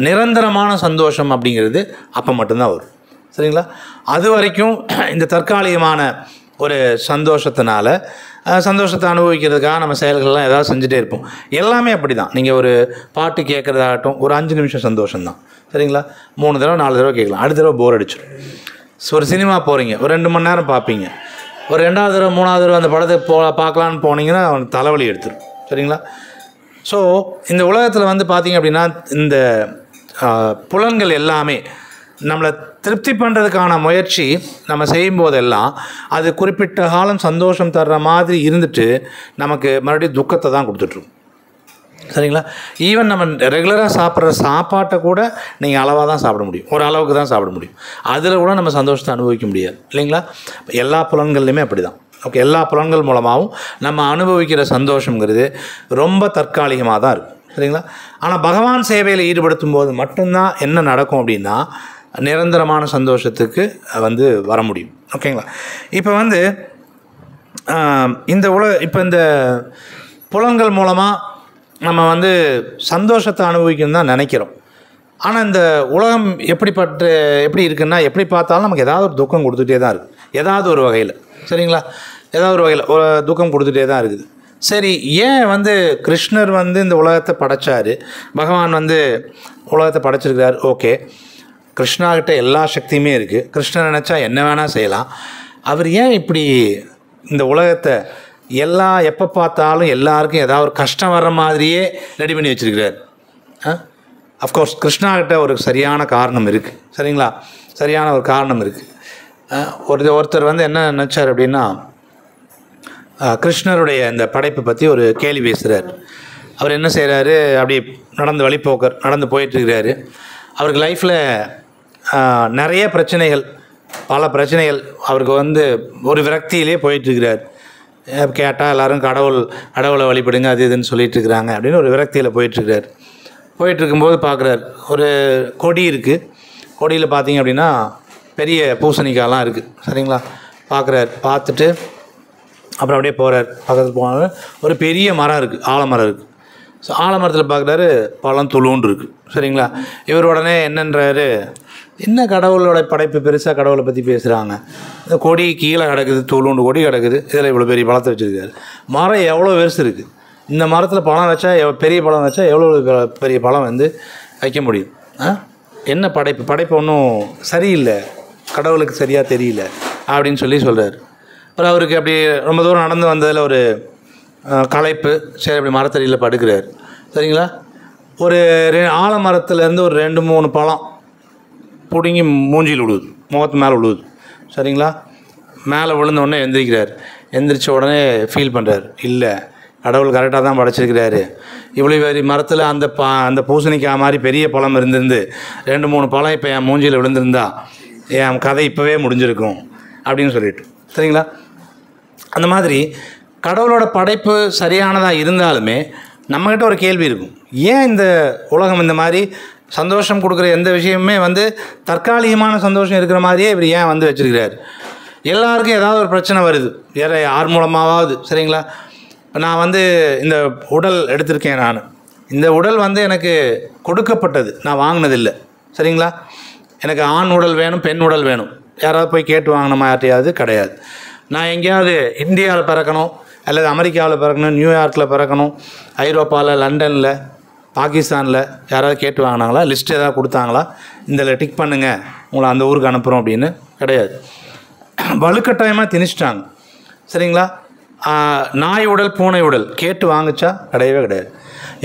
நிரந்தரமான சந்தோஷம் அப்படிங்கிறது அப்போ மட்டும்தான் வரும். சரிங்களா? அது வரைக்கும் இந்த தற்காலிகமான ஒரு சந்தோஷத்தை அனுபவிக்கிறதுக்காக நம்ம செயல்கள்லாம் ஏதாவது செஞ்சுட்டே இருப்போம். எல்லாமே அப்படி தான். நீங்கள் ஒரு பாட்டு கேட்குறதாகட்டும், ஒரு 5 நிமிஷம் சந்தோஷம்தான். சரிங்களா? 3 தடவை 4 தடவை கேட்கலாம், அடுத்த தடவை போர் அடிச்சிடும். ஒரு சினிமா போகிறீங்க, ஒரு 2 மணி நேரம் பார்ப்பீங்க, ஒரு 2வது தடவை 3வது தடவை அந்த படத்தை பார்க்கலான்னு போனீங்கன்னா அவனுக்கு தலைவலி எடுத்துடும். சரிங்களா? ஸோ இந்த உலகத்தில் வந்து பார்த்திங்க அப்படின்னா இந்த புலன்கள் எல்லாமே நம்மளை திருப்தி பண்ணுறதுக்கான முயற்சி நம்ம செய்யும்போதெல்லாம் அது குறிப்பிட்ட காலம் சந்தோஷம் தர்ற மாதிரி இருந்துட்டு நமக்கு மறுபடியும் துக்கத்தை தான் கொடுத்துட்ருக்கும். சரிங்களா? ஈவன் நம்ம ரெகுலராக சாப்பிட்ற சாப்பாட்டை கூட நீங்கள் அளவாக தான் சாப்பிட முடியும், ஒரு அளவுக்கு தான் சாப்பிட முடியும். அதில் கூட நம்ம சந்தோஷத்தை அனுபவிக்க முடியாது. இல்லைங்களா? எல்லா புலன்கள்லையுமே அப்படி தான். ஓகே, எல்லா புலன்கள் மூலமாகவும் நம்ம அனுபவிக்கிற சந்தோஷங்கிறது ரொம்ப தற்காலிகமாக தான் இருக்கும். சரிங்களா? ஆனால் பகவான் சேவையில் ஈடுபடுத்தும் போது மட்டும்தான் என்ன நடக்கும் அப்படின்னா நிரந்தரமான சந்தோஷத்துக்கு வந்து வர முடியும். ஓகேங்களா? இப்போ வந்து இப்போ இந்த புலன்கள் மூலமாக நம்ம வந்து சந்தோஷத்தை அனுபவிக்கணும்னு தான் நினைக்கிறோம். ஆனால் இந்த உலகம் எப்படி இருக்குன்னா, எப்படி பார்த்தாலும் நமக்கு ஏதாவது ஒரு துக்கம் கொடுத்துட்டே தான் இருக்குது, ஏதாவது ஒரு வகையில். சரிங்களா? ஏதாவது ஒரு வகையில் ஒரு துக்கம் கொடுத்துட்டே தான் இருக்குது. சரி, ஏன் வந்து கிருஷ்ணர் வந்து இந்த உலகத்தை படைச்சார், பகவான் வந்து உலகத்தை படைச்சிருக்கிறார். ஓகே, கிருஷ்ணாகிட்ட எல்லா சக்தியுமே இருக்குது, கிருஷ்ணர் நினச்சா என்ன வேணால் செய்யலாம். அவர் ஏன் இப்படி இந்த உலகத்தை எப்போ பார்த்தாலும் எல்லாருக்கும் ஏதாவது ஒரு கஷ்டம் வர்ற மாதிரியே ரெடி பண்ணி வச்சுருக்கிறார்? அஃப்கோர்ஸ் கிருஷ்ணாகிட்ட ஒரு சரியான காரணம் இருக்குது. சரிங்களா? சரியான ஒரு காரணம் இருக்குது. ஒருத்தர் வந்து என்ன நினச்சார் அப்படின்னா, கிருஷ்ணருடைய இந்த படைப்பை பற்றி ஒரு கேள்வி பேசுகிறார். அவர் என்ன செய்கிறாரு, அப்படி நடந்து போயிட்டுருக்கிறாரு. அவருக்கு லைஃப்பில் நிறைய பல பிரச்சனைகள் அவருக்கு வந்து ஒரு விரக்தியிலே போயிட்டுருக்கிறார். கேட்டால் எல்லோரும் கடவுளை வழிபடுங்க அது இதுன்னு சொல்லிட்டு இருக்கிறாங்க அப்படின்னு ஒரு விரக்தியில் போயிட்டுருக்கிறார். போயிட்டுருக்கும்போது பார்க்குறார், ஒரு கொடி இருக்குது. கொடியில் பார்த்தீங்க அப்படின்னா பெரிய பூசணிக்காயெலாம் இருக்குது. சரிங்களா? பார்க்குறார். பார்த்துட்டு அப்புறம் அப்படியே போகிறார். பக்கத்தில் போனாலும் ஒரு பெரிய மரம் இருக்குது, ஆலமரம் இருக்குது. ஸோ ஆலமரத்தில் பார்க்குறாரு, பழம் துளுண்டு இருக்குது. சரிங்களா? இவர் உடனே என்னன்றாரு, என்ன கடவுளோட படைப்பு பெருசாக கடவுளை பற்றி பேசுகிறாங்க, இந்த கொடி கீழே கிடக்குது, துளுண்டு கொடி கிடக்குது, இதில் இவ்வளோ பெரிய பழத்தை வச்சுருக்காரு. மரம் எவ்வளோ பெருசு இருக்குது, இந்த மரத்தில் பழம் வச்சா பெரிய பழம் வச்சா எவ்வளோ பெரிய பழம் வந்து வைக்க முடியும்? என்ன படைப்பு ஒன்றும் சரியில்லை, கடவுளுக்கு சரியாக தெரியல அப்படின்னு சொல்கிறார். அப்புறம் அவருக்கு அப்படி ரொம்ப தூரம் நடந்து வந்ததில் ஒரு களைப்பு. சரி, அப்படி மரத்தடியில் படுக்கிறார். சரிங்களா? ஒரு ஆலமரத்துலேருந்து ஒரு 2-3 பழம் பிடுங்கி மூஞ்சியில் விழுவுது, முகத்து மேலே விழுவுது. சரிங்களா? மேலே விழுந்தோடனே எந்திரிக்கிறார். எந்திரிச்ச உடனே ஃபீல் பண்ணுறார், இல்லை கடவுள் கரெக்டாக தான் படைச்சிருக்கிறாரு. இவ்வளோ பெரிய மரத்தில் அந்த பூசணிக்காய் மாதிரி பெரிய பழம் இருந்திருந்து 2-3 பழம் இப்போ என் மூஞ்சியில் விழுந்திருந்தா என் கதை இப்போவே முடிஞ்சிருக்கும் அப்படின்னு சொல்லிட்டு. சரிங்களா? அந்த மாதிரி கடவுளோட படைப்பு சரியானதாக இருந்தாலுமே நம்மக்கிட்ட ஒரு கேள்வி இருக்கும், ஏன் இந்த உலகம் இந்த மாதிரி சந்தோஷம் கொடுக்குற எந்த விஷயமுமே வந்து தற்காலிகமான சந்தோஷம் இருக்கிற மாதிரியே இவர் ஏன் வந்து வச்சுருக்கிறார்? எல்லாருக்கும் ஏதாவது ஒரு பிரச்சனை வருது, வேறு யார் மூலமாவது. சரிங்களா? நான் வந்து இந்த உடல் எடுத்திருக்கேன். இந்த உடல் வந்து எனக்கு கொடுக்கப்பட்டது, நான் வாங்கினதில்லை. சரிங்களா? எனக்கு ஆண் உடல் வேணும், பெண் உடல் வேணும், யாராவது போய் கேட்டு வாங்கின யார்ட்டையாவது கிடையாது. நான் எங்கேயாவது இந்தியாவில் பிறக்கணும், அல்லது அமெரிக்காவில் பிறக்கணும், நியூயார்க்கில் பிறக்கணும், ஐரோப்பாவில், லண்டனில், பாகிஸ்தானில் யாராவது கேட்டு வாங்கினாங்களா? லிஸ்ட் ஏதாவது கொடுத்தாங்களா? இதில் டிக் பண்ணுங்கள், உங்களை அந்த ஊருக்கு அனுப்புகிறோம் அப்படின்னு? கிடையாது. வலுக்கட்டாயமாக திணிச்சிட்டாங்க. சரிங்களா? நாய் உடல், பூனை உடல் கேட்டு வாங்கிச்சா? கிடையவே கிடையாது.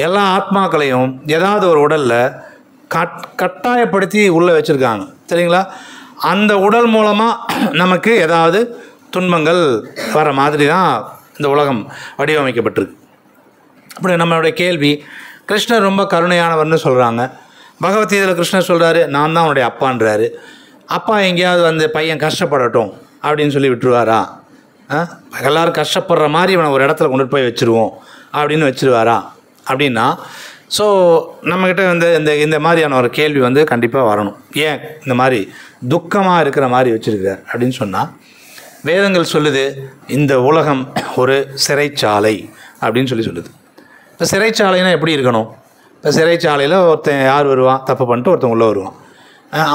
எல்லா ஆத்மாக்களையும் ஏதாவது ஒரு உடலில் கட்டாயப்படுத்தி உள்ளே வச்சுருக்காங்க. சரிங்களா? அந்த உடல் மூலமாக நமக்கு ஏதாவது துன்பங்கள் வர மாதிரி தான் இந்த உலகம் வடிவமைக்கப்பட்டிருக்கு. அப்படி நம்மளுடைய கேள்வி, கிருஷ்ணர் ரொம்ப கருணையானவர்னு சொல்கிறாங்க. பகவத்கீதையில் கிருஷ்ணர் சொல்கிறாரு, நான் தான் அவனுடைய அப்பான்றாரு. அப்பா எங்கேயாவது வந்து பையன் கஷ்டப்படட்டும் அப்படின்னு சொல்லி விட்டுருவாரா? எல்லோரும் கஷ்டப்படுற மாதிரி இவனை ஒரு இடத்துல கொண்டு போய் வச்சுருவோம் அப்படின்னு வச்சுருவாரா அப்படின்னா, ஸோ நம்மக்கிட்ட வந்து இந்த மாதிரியான ஒரு கேள்வி வந்து கண்டிப்பாக வரணும். ஏன் இந்த மாதிரி துக்கமாக இருக்கிற மாதிரி வச்சுருக்கிறார் அப்படின்னு சொன்னால், வேதங்கள் சொல்லுது இந்த உலகம் ஒரு சிறைச்சாலை அப்படின்னு சொல்லுது. இப்போ சிறைச்சாலைனா எப்படி இருக்கணும்? இப்போ சிறைச்சாலையில் ஒருத்தன் யார் வருவான், தப்பு பண்ணிட்டு ஒருத்தன் உள்ளே வருவான்.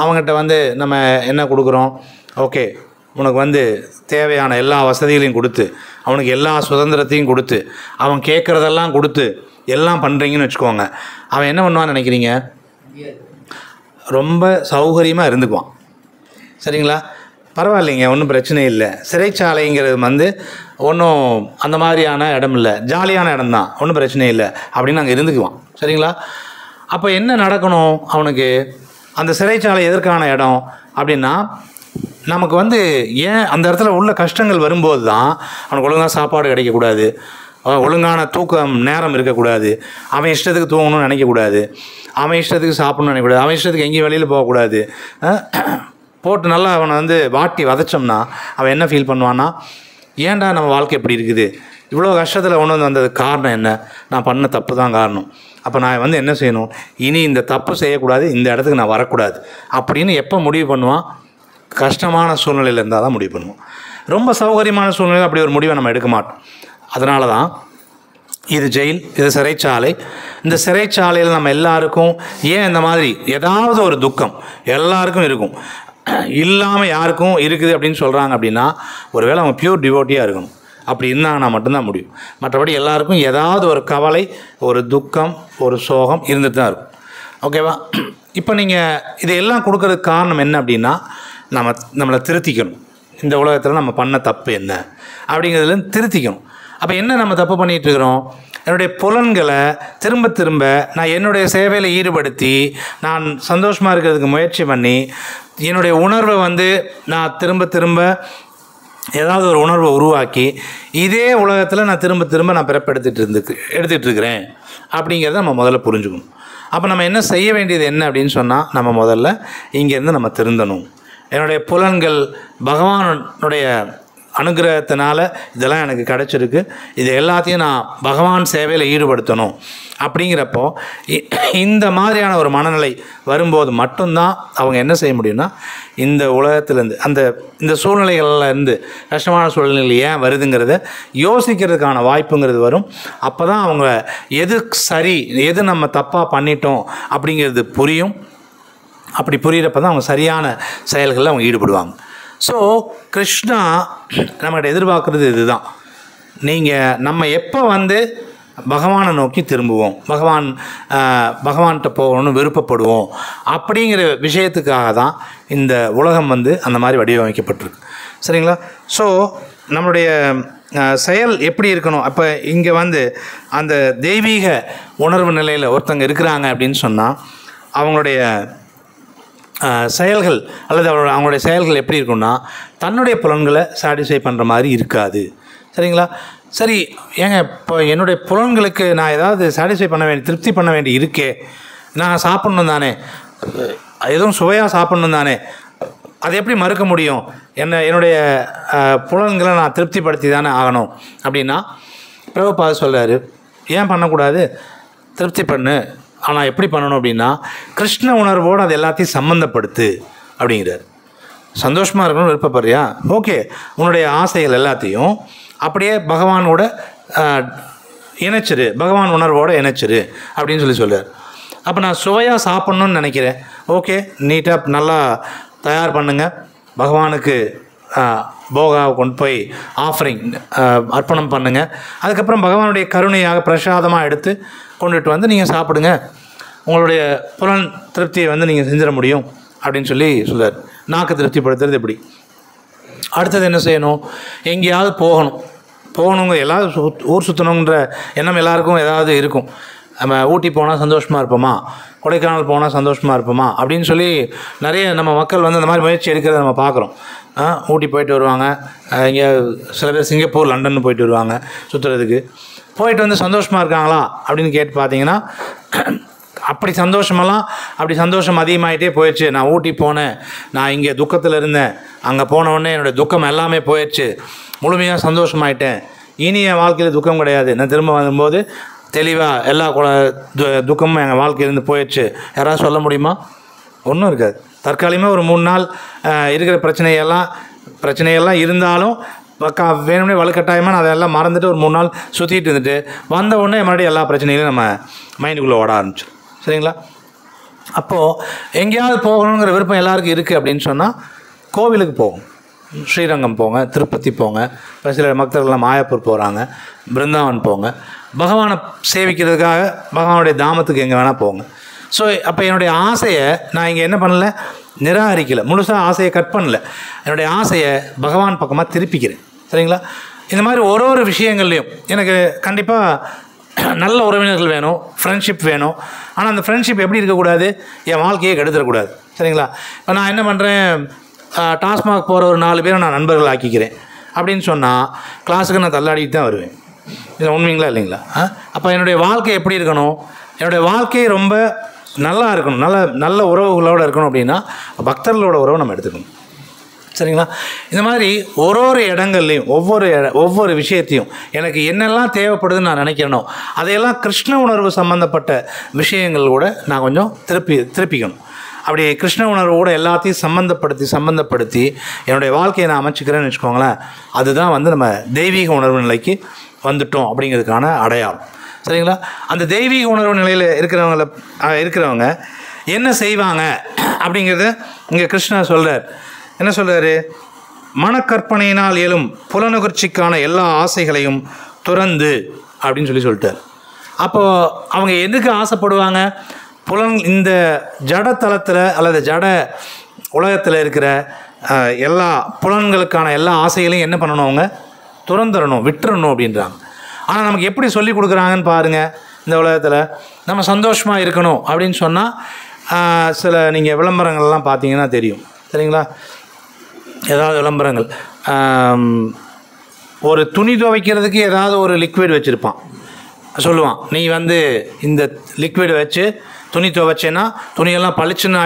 அவங்ககிட்ட வந்து நம்ம என்ன கொடுக்குறோம்? ஓகே, உனக்கு வந்து தேவையான எல்லா வசதிகளையும் கொடுத்து, அவனுக்கு எல்லா சுதந்திரத்தையும் கொடுத்து, அவன் கேட்குறதெல்லாம் கொடுத்து எல்லாம் பண்ணுறீங்கன்னு வச்சுக்கோங்க. அவன் என்ன பண்ணுவான்னு நினைக்கிறீங்க? ரொம்ப சௌகரியமாக இருந்துக்குவான். சரிங்களா? பரவாயில்லைங்க, ஒன்றும் பிரச்சனை இல்லை. சிறைச்சாலைங்கிறது வந்து ஒன்றும் அந்த மாதிரியான இடம் இல்லை, ஜாலியான இடம் தான், ஒன்றும் பிரச்சனை இல்லை அப்படின்னு அங்கே இருந்துக்குவான். சரிங்களா? அப்போ என்ன நடக்கணும் அவனுக்கு? அந்த சிறைச்சாலை எதற்கான இடம் அப்படின்னா, நமக்கு வந்து ஏன் அந்த இடத்துல உள்ள கஷ்டங்கள் வரும்போது தான் அவனுக்கு ஒழுங்காக சாப்பாடு கிடைக்கக்கூடாது, ஒழுங்கான தூக்கம் நேரம் இருக்கக்கூடாது, அவன் இஷ்டத்துக்கு தூங்கணும்னு நினைக்கக்கூடாது, அவன் இஷ்டத்துக்கு சாப்பிட்ணுன்னு நினைக்கக்கூடாது, அவன் இஷ்டத்துக்கு எங்கேயும் வெளியில் போகக்கூடாது. போட்டு நல்லா அவனை வந்து வாட்டி வதச்சோம்னா அவன் என்ன ஃபீல் பண்ணுவான்னா, ஏன்டா நம்ம வாழ்க்கை எப்படி இருக்குது, இவ்வளோ கஷ்டத்தில் கொண்டு வந்து வந்ததுக்கு காரணம் என்ன? நான் பண்ண தப்பு தான் காரணம். அப்போ நான் வந்து என்ன செய்யணும்? இனி இந்த தப்பு செய்யக்கூடாது, இந்த இடத்துக்கு நான் வரக்கூடாது அப்படின்னு எப்போ முடிவு பண்ணுவான்? கஷ்டமான சூழ்நிலையில் இருந்தால் தான் முடிவு பண்ணுவோம். ரொம்ப சௌகரியமான சூழ்நிலையில் அப்படி ஒரு முடிவை நம்ம எடுக்க மாட்டோம். அதனால தான் இது ஜெயில், இது சிறைச்சாலை. இந்த சிறைச்சாலையில் நம்ம எல்லாருக்கும் ஏன் இந்த மாதிரி ஏதாவது ஒரு துக்கம் எல்லாருக்கும் இருக்கும், இல்லாமல் யாருக்கும் இருக்குது அப்படின்னு சொல்கிறாங்க அப்படின்னா, ஒருவேளை அவங்க பியூர் டிவோட்டியாக இருக்கணும். அப்படி இருந்தாங்கன்னா மட்டும்தான் முடியும். மற்றபடி எல்லாருக்கும் ஏதாவது ஒரு கவலை, ஒரு துக்கம், ஒரு சோகம் இருந்துட்டு தான் இருக்கும். ஓகேவா? இப்போ நீங்கள் இதையெல்லாம் கொடுக்கறதுக்கு காரணம் என்ன அப்படின்னா, நம்மளை திருத்திக்கணும். இந்த உலகத்தில் நம்ம பண்ண தப்பு என்ன அப்படிங்கிறதுலேருந்து திருத்திக்கணும். அப்போ என்ன நம்ம தப்பு பண்ணிகிட்டு இருக்கிறோம்? என்னுடைய புலன்களை திரும்ப திரும்ப நான் என்னுடைய சேவையில் ஈடுபடுத்தி நான் சந்தோஷமாக இருக்கிறதுக்கு முயற்சி பண்ணி, என்னுடைய உணர்வை வந்து நான் திரும்ப திரும்ப ஏதாவது ஒரு உணர்வை உருவாக்கி, இதே உலகத்தில் நான் திரும்ப திரும்ப நான் எடுத்துகிட்டு இருக்கிறேன் அப்படிங்கிறத நம்ம முதல்ல புரிஞ்சுக்கணும். அப்போ நம்ம என்ன செய்ய வேண்டியது என்ன அப்படின்னு சொன்னால், நம்ம முதல்ல இங்கேருந்து நம்ம திருந்தணும். என்னுடைய புலன்கள் பகவானுடைய அனுகிரகத்தினால இதெல்லாம் எனக்கு கிடச்சிருக்கு, இது எல்லாத்தையும் நான் பகவான் சேவையில் ஈடுபடுத்தணும் அப்படிங்கிறப்போ இந்த மாதிரியான ஒரு மனநிலை வரும்போது மட்டும்தான் அவங்க என்ன செய்ய முடியும்னா, இந்த உலகத்துலேருந்து இந்த சூழ்நிலைகள்லேருந்து, கஷ்டமான சூழ்நிலைகள் ஏன் வருதுங்கிறத யோசிக்கிறதுக்கான வாய்ப்புங்கிறது வரும். அப்போ தான் அவங்க எது சரி, எது நம்ம தப்பாக பண்ணிட்டோம் அப்படிங்கிறது புரியும். அப்படி புரிகிறப்ப தான் அவங்க சரியான செயல்களில் அவங்க ஈடுபடுவாங்க. ஸோ கிருஷ்ணா நம்மகிட்ட எதிர்பார்க்குறது இதுதான். நம்ம எப்போ பகவானை நோக்கி திரும்புவோம், பகவான்கிட்ட போகணும்னு விருப்பப்படுவோம் அப்படிங்கிற விஷயத்துக்காக தான் இந்த உலகம் அந்த மாதிரி வடிவமைக்கப்பட்டிருக்கு. சரிங்களா? ஸோ நம்மளுடைய செயல் எப்படி இருக்கணும்? அப்போ இங்கே அந்த தெய்வீக உணர்வு நிலையில் ஒருத்தங்க இருக்கிறாங்க அப்படின்னு சொன்னால் அவங்களுடைய செயல்கள் அல்லது அவங்களுடைய செயல்கள் எப்படி இருக்குன்னா, தன்னுடைய புலன்களை சாட்டிஸ்ஃபை பண்ணுற மாதிரி இருக்காது. சரிங்களா? சரி, ஏங்க இப்போ என்னுடைய புலன்களுக்கு நான் ஏதாவது சாட்டிஸ்ஃபை பண்ண வேண்டிய, திருப்தி பண்ண வேண்டி இருக்கே, நான் சாப்பிட்ணும் தானே, எதுவும் சுவையாக சாப்பிட்ணும் தானே, அதை எப்படி மறுக்க முடியும்? என்னுடைய புலன்களை நான் திருப்திப்படுத்தி தானே ஆகணும் அப்படின்னா பிரபுபாத சொல்கிறாரு, ஏன் பண்ணக்கூடாது? திருப்தி பண்ணு. ஆனால் எப்படி பண்ணணும் அப்படின்னா, கிருஷ்ண உணர்வோடு அது எல்லாத்தையும் சம்மந்தப்படுத்து அப்படிங்கிறார். சந்தோஷமாக இருக்கணும்னு விருப்பப்படுறியா? ஓகே, உன்னுடைய ஆசைகள் எல்லாத்தையும் அப்படியே பகவானோட இணைச்சிரு, பகவான் உணர்வோடு இணைச்சிரு அப்படின்னு சொல்கிறார். அப்போ நான் சுவையாக சாப்பிட்ணுன்னு நினைக்கிறேன். ஓகே, நீட்டாக நல்லா தயார் பண்ணுங்கள், பகவானுக்கு போகாவை கொண்டு போய் ஆஃபரிங் அர்ப்பணம் பண்ணுங்கள். அதுக்கப்புறம் பகவானுடைய கருணையாக பிரசாதமாக எடுத்து கொண்டுட்டு நீங்கள் சாப்பிடுங்க, உங்களுடைய புலன் திருப்தியை நீங்கள் செஞ்சிட முடியும் அப்படின்னு சொல்கிறார். நாக்கு திருப்திப்படுத்துறது எப்படி? அடுத்தது என்ன செய்யணும்? எங்கேயாவது போகணுங்க, எல்லாரும் ஊர் சுற்றணுங்கிற எண்ணம் எல்லாருக்கும் ஏதாவது இருக்கும். நம்ம ஊட்டி போனால் சந்தோஷமாக இருப்போமா, கொடைக்கானல் போனால் சந்தோஷமாக இருப்போமா அப்படின்னு நிறைய நம்ம மக்கள் அந்த மாதிரி முயற்சி எடுக்கிறத நம்ம பார்க்குறோம். ஊட்டி போயிட்டு வருவாங்க, இங்கே சில பேர் சிங்கப்பூர், லண்டன் போயிட்டு வருவாங்க சுற்றுறதுக்கு. போயிட்டு சந்தோஷமாக இருக்காங்களா அப்படின்னு கேட்டு பார்த்தீங்கன்னா, அப்படி சந்தோஷம் அதிகமாகிட்டே போயிடுச்சு. நான் ஊட்டி போனேன், நான் இங்கே துக்கத்தில் இருந்தேன், அங்கே போனவுடனே என்னோடய துக்கம் எல்லாமே போயிடுச்சு, முழுமையாக சந்தோஷமாயிட்டேன், இனி என் வாழ்க்கையில் துக்கம் கிடையாது, நான் திரும்ப வரும்போது தெளிவாக எல்லா துக்கமும் எங்கள் வாழ்க்கையிலேருந்து போயிடுச்சு, யாராவது சொல்ல முடியுமா? ஒன்றும் இருக்காது. தற்காலிகமாக ஒரு 3 நாள் இருக்கிற பிரச்சனையெல்லாம் இருந்தாலும் வேணும்னே வலுக்கட்டாயமாக அதெல்லாம் மறந்துட்டு ஒரு 3 நாள் சுற்றிட்டு இருந்துட்டு வந்த உடனே மறுபடியும் எல்லா பிரச்சனைகளையும் நம்ம மைண்டுக்குள்ளே ஓட ஆரம்பிச்சிடும். சரிங்களா? அப்போது எங்கேயாவது போகணுங்கிற விருப்பம் எல்லாருக்கும் இருக்குது அப்படின்னு சொன்னால் கோவிலுக்கு போகும், ஸ்ரீரங்கம் போங்க, திருப்பதி போங்க, இப்போ சில பக்தர்கள்லாம் மாயாப்பூர் போகிறாங்க, பிருந்தாவன் போங்க, பகவானை சேவிக்கிறதுக்காக பகவானுடைய தாமத்துக்கு எங்கே வேணால் போங்க. ஸோ அப்போ என்னுடைய ஆசையை நான் இங்கே என்ன பண்ணலை, நிராகரிக்கலை, முழுசாக ஆசையை கட் பண்ணலை, என்னுடைய ஆசையை பகவான் பக்கமாக திருப்பிக்கிறேன். சரிங்களா? இந்த மாதிரி ஒரு விஷயங்கள்லையும் எனக்கு கண்டிப்பாக நல்ல உறவினர்கள் வேணும், ஃப்ரெண்ட்ஷிப் வேணும். ஆனால் அந்த ஃப்ரெண்ட்ஷிப் எப்படி இருக்கக்கூடாது, என் வாழ்க்கையை கெடுத்துடக்கூடாது. சரிங்களா? இப்போ நான் என்ன பண்ணுறேன், டாஸ்மாக் போகிற ஒரு 4 பேரை நான் நண்பர்கள் ஆக்கிக்கிறேன் அப்படின்னு சொன்னால் கிளாஸுக்கு நான் தள்ளாடிட்டு தான் வருவேன். இது உண்மைங்களா இல்லைங்களா? அப்போ என்னுடைய வாழ்க்கை எப்படி இருக்கணும், என்னுடைய வாழ்க்கை ரொம்ப நல்லா இருக்கணும், நல்ல உறவுகளோடு இருக்கணும் அப்படின்னா பக்தர்களோட உறவை நம்ம எடுத்துக்கணும். சரிங்களா? இந்த மாதிரி ஒரு இடங்கள்லையும் ஒவ்வொரு விஷயத்தையும் எனக்கு என்னெல்லாம் தேவைப்படுதுன்னு நான் நினைக்கிறேனோ அதையெல்லாம் கிருஷ்ண உணர்வு சம்மந்தப்பட்ட விஷயங்கள் கூட நான் கொஞ்சம் திருப்பிக்கணும். அப்படி கிருஷ்ண உணர்வோடு எல்லாத்தையும் சம்மந்தப்படுத்தி என்னுடைய வாழ்க்கையை நான் அமைச்சிக்கிறேன்னு வச்சுக்கோங்களேன், அதுதான் நம்ம தெய்வீக உணர்வு நிலைக்கு வந்துட்டோம் அப்படிங்கிறதுக்கான அடையாளம். சரிங்களா? அந்த தெய்வீக உணர்வு நிலையில் இருக்கிறவங்க என்ன செய்வாங்க அப்படிங்கிறத இங்கே கிருஷ்ணர் சொல்கிறார். என்ன சொல்கிறாரு? மனக்கற்பனையினால் எழும் புலனுகர்ச்சிக்கான எல்லா ஆசைகளையும் துறந்து அப்படின்னு சொல்லிட்டார். அப்போது அவங்க எதுக்கு ஆசைப்படுவாங்க? இந்த ஜடத்தலத்தில் அல்லது ஜட உலகத்தில் இருக்கிற எல்லா புலன்களுக்கான எல்லா ஆசைகளையும் என்ன பண்ணணும், அவங்க துறந்துடணும், விட்டுறணும் அப்படின்றாங்க. ஆனால் நமக்கு எப்படி சொல்லி கொடுக்குறாங்கன்னு பாருங்கள். இந்த உலகத்தில் நம்ம சந்தோஷமாக இருக்கணும் அப்படின்னு சொன்னால் சில நீங்கள் விளம்பரங்கள்லாம் பார்த்தீங்கன்னா தெரியும். சரிங்களா? ஏதாவது விளம்பரங்கள், ஒரு துணி துவைக்கிறதுக்கு ஏதாவது ஒரு லிக்விட் வச்சுருப்பான், சொல்லுவான், நீ இந்த லிக்விட் வச்சு துணி துவைச்சேன்னா துணியெல்லாம் பளிச்சுன்னு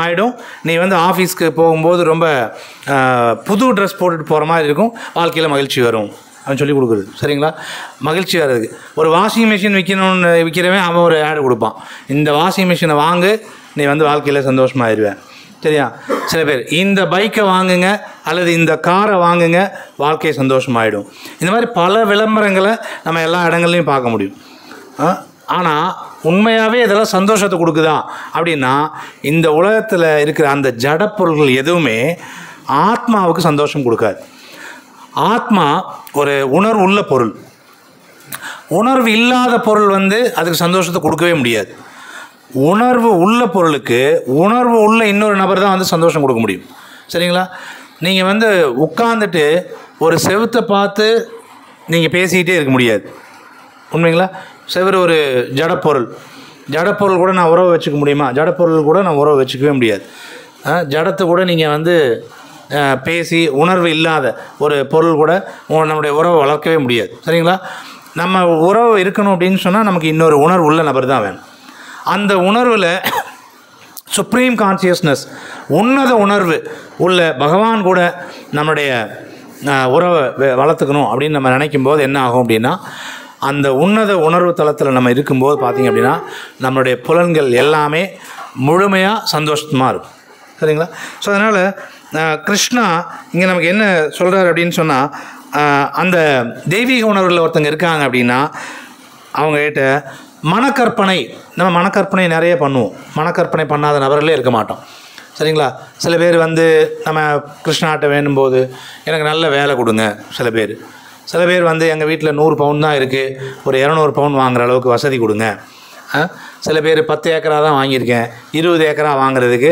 ஆகிடும். நீ வந்து ஆஃபீஸ்க்கு போகும்போது ரொம்ப புது ட்ரெஸ் போட்டுட்டு போகிற மாதிரி இருக்கும். வாழ்க்கையில் மகிழ்ச்சி வரும் அவன் சொல்லி கொடுக்குறது. சரிங்களா? மகிழ்ச்சி வர்றதுக்கு ஒரு வாஷிங் மிஷின் விற்கிறவன் அவன் ஒரு ஆடு கொடுப்பான், இந்த வாஷிங் மிஷினை வாங்கு, நீ வந்து வாழ்க்கையில் சந்தோஷமாகிடுவேன். சரியா? சில பேர் இந்த பைக்கை வாங்குங்க அல்லது இந்த காரை வாங்குங்க, வாழ்க்கை சந்தோஷமாயிடும். இந்த மாதிரி பல விளம்பரங்களை நம்ம எல்லா இடங்கள்லையும் பார்க்க முடியும். ஆனால் உண்மையாகவே இதெல்லாம் சந்தோஷத்தை கொடுக்குதா அப்படின்னா, இந்த உலகத்தில் இருக்கிற அந்த ஜடப்பொருள்கள் எதுவுமே ஆத்மாவுக்கு சந்தோஷம் கொடுக்காது. ஆத்மா ஒரு உணர்வு உள்ள பொருள். உணர்வு இல்லாத பொருள் வந்து அதுக்கு சந்தோஷத்தை கொடுக்கவே முடியாது. உணர்வு உள்ள பொருளுக்கு உணர்வு உள்ள இன்னொரு நபர் தான் வந்து சந்தோஷம் கொடுக்க முடியும். சரிங்களா? நீங்கள் வந்து உட்காந்துட்டு ஒரு செவுத்தை பார்த்து நீங்கள் பேசிக்கிட்டே இருக்க முடியாது. உண்மைங்களா? செவுறு ஒரு ஜடப்பொருள் கூட நான் உறவு வச்சுக்க முடியுமா? ஜடப்பொருள் கூட நான் உறவு வச்சுக்கவே முடியாது. ஜடத்தை கூட நீங்கள் வந்து பேசி உணர்வு இல்லாத ஒரு பொருள் கூட நம்முடைய உறவை வளர்க்கவே முடியாது. சரிங்களா? நம்ம உறவு இருக்கணும் அப்படின்னு சொன்னால் நமக்கு இன்னொரு உணர்வு உள்ள நபர் தான் வேணும். அந்த உணர்வில் சுப்ரீம் கான்சியஸ்னஸ், உன்னத உணர்வு உள்ள பகவான் கூட நம்முடைய உறவை வளர்த்துக்கணும் அப்படின்னு நம்ம நினைக்கும் போது என்ன ஆகும் அப்படின்னா, அந்த உன்னத உணர்வு தளத்தில் நம்ம இருக்கும்போது பார்த்திங்க அப்படின்னா நம்மளுடைய புலன்கள் எல்லாமே முழுமையாக சந்தோஷமாக இருக்கும். சரிங்களா? ஸோ அதனால் கிருஷ்ணா இங்கே நமக்கு என்ன சொல்கிறார் அப்படின்னு சொன்னால், அந்த தெய்வீக உணர்வில் ஒருத்தங்க இருக்காங்க அப்படின்னா அவங்ககிட்ட நம்ம மனக்கற்பனை நிறைய பண்ணுவோம். மனக்கற்பனை பண்ணாத நபர்களே இருக்க மாட்டோம். சரிங்களா? சில பேர் வந்து நம்ம கிருஷ்ணாட்ட வேணும்போது எனக்கு நல்ல வேலை கொடுங்க. சில பேர் வந்து எங்கள் வீட்டில் 100 பவுன் தான் இருக்குது, ஒரு 200 பவுன் வாங்குகிற அளவுக்கு வசதி கொடுங்க. சில பேர் 10 ஏக்கரா தான் வாங்கியிருக்கேன், 20 ஏக்கரா வாங்குறதுக்கு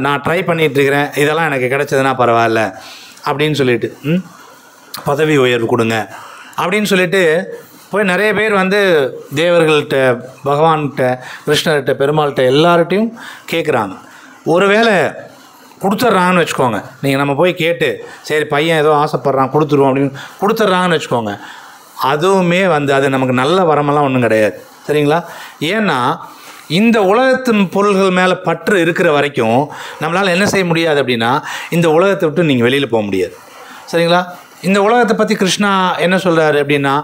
நான் ட்ரை பண்ணிகிட்ருக்கிறேன், இதெல்லாம் எனக்கு கிடைச்சதுன்னா பரவாயில்ல அப்படின்னு சொல்லிட்டு பதவி உயர்வு கொடுங்க அப்படின்னு சொல்லிட்டு போய் நிறைய பேர் வந்து தேவர்கள்ட்ட, பகவான்கிட்ட, கிருஷ்ணர்கிட்ட, பெருமாள்கிட்ட எல்லார்ட்டையும் கேட்குறாங்க. ஒருவேளை கொடுத்துட்றாங்கன்னு வச்சுக்கோங்க, நீங்கள் நம்ம போய் கேட்டு சரி பையன் ஏதோ ஆசைப்பட்றான் கொடுத்துருவோம் அப்படின்னு கொடுத்துட்றாங்கன்னு வச்சுக்கோங்க, அதுவுமே வந்து அது நமக்கு நல்ல வரமெல்லாம் ஒன்றும் கிடையாது. சரிங்களா? ஏன்னா இந்த உலகத்தின் பொருள்கள் மேலே பற்று இருக்கிற வரைக்கும் நம்மளால் என்ன செய்ய முடியாது அப்படின்னா, இந்த உலகத்தை விட்டு நீங்கள் வெளியில் போக முடியாது. சரிங்களா? இந்த உலகத்தை பற்றி கிருஷ்ணா என்ன சொல்கிறாரு அப்படின்னா,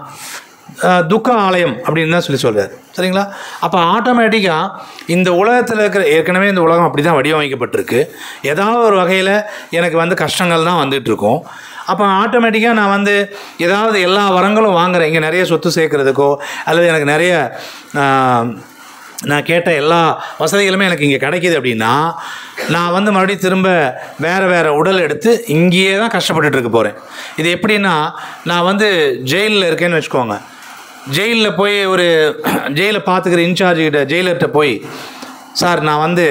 துக்க ஆலயம் அப்படின்னு தான் சொல்கிறார். சரிங்களா? அப்போ ஆட்டோமேட்டிக்காக இந்த உலகத்தில் இருக்கிற, ஏற்கனவே இந்த உலகம் அப்படி தான் வடிவமைக்கப்பட்டிருக்கு, ஏதாவது ஒரு வகையில் எனக்கு வந்து கஷ்டங்கள் தான் வந்துட்டுருக்கும். அப்போ ஆட்டோமேட்டிக்காக நான் வந்து ஏதாவது எல்லா வரங்களும் வாங்குகிறேன், இங்கே நிறைய சொத்து சேர்க்குறதுக்கோ அல்லது எனக்கு நிறைய நான் கேட்ட எல்லா வசதிகளுமே எனக்கு இங்கே கிடைக்கிது அப்படின்னா, நான் வந்து மறுபடியும் திரும்ப வேறு உடல் எடுத்து இங்கேயே தான் கஷ்டப்பட்டுட்டு இருக்க போகிறேன். இது எப்படின்னா, நான் வந்து ஜெயிலில் இருக்கேன்னு வச்சுக்கோங்க, ஜெயிலில் போய் ஒரு ஜெயிலை பார்த்துக்கிற இன்சார்ஜிக்கிட்ட, ஜெயிலர்கிட்ட போய், சார் நான் வந்து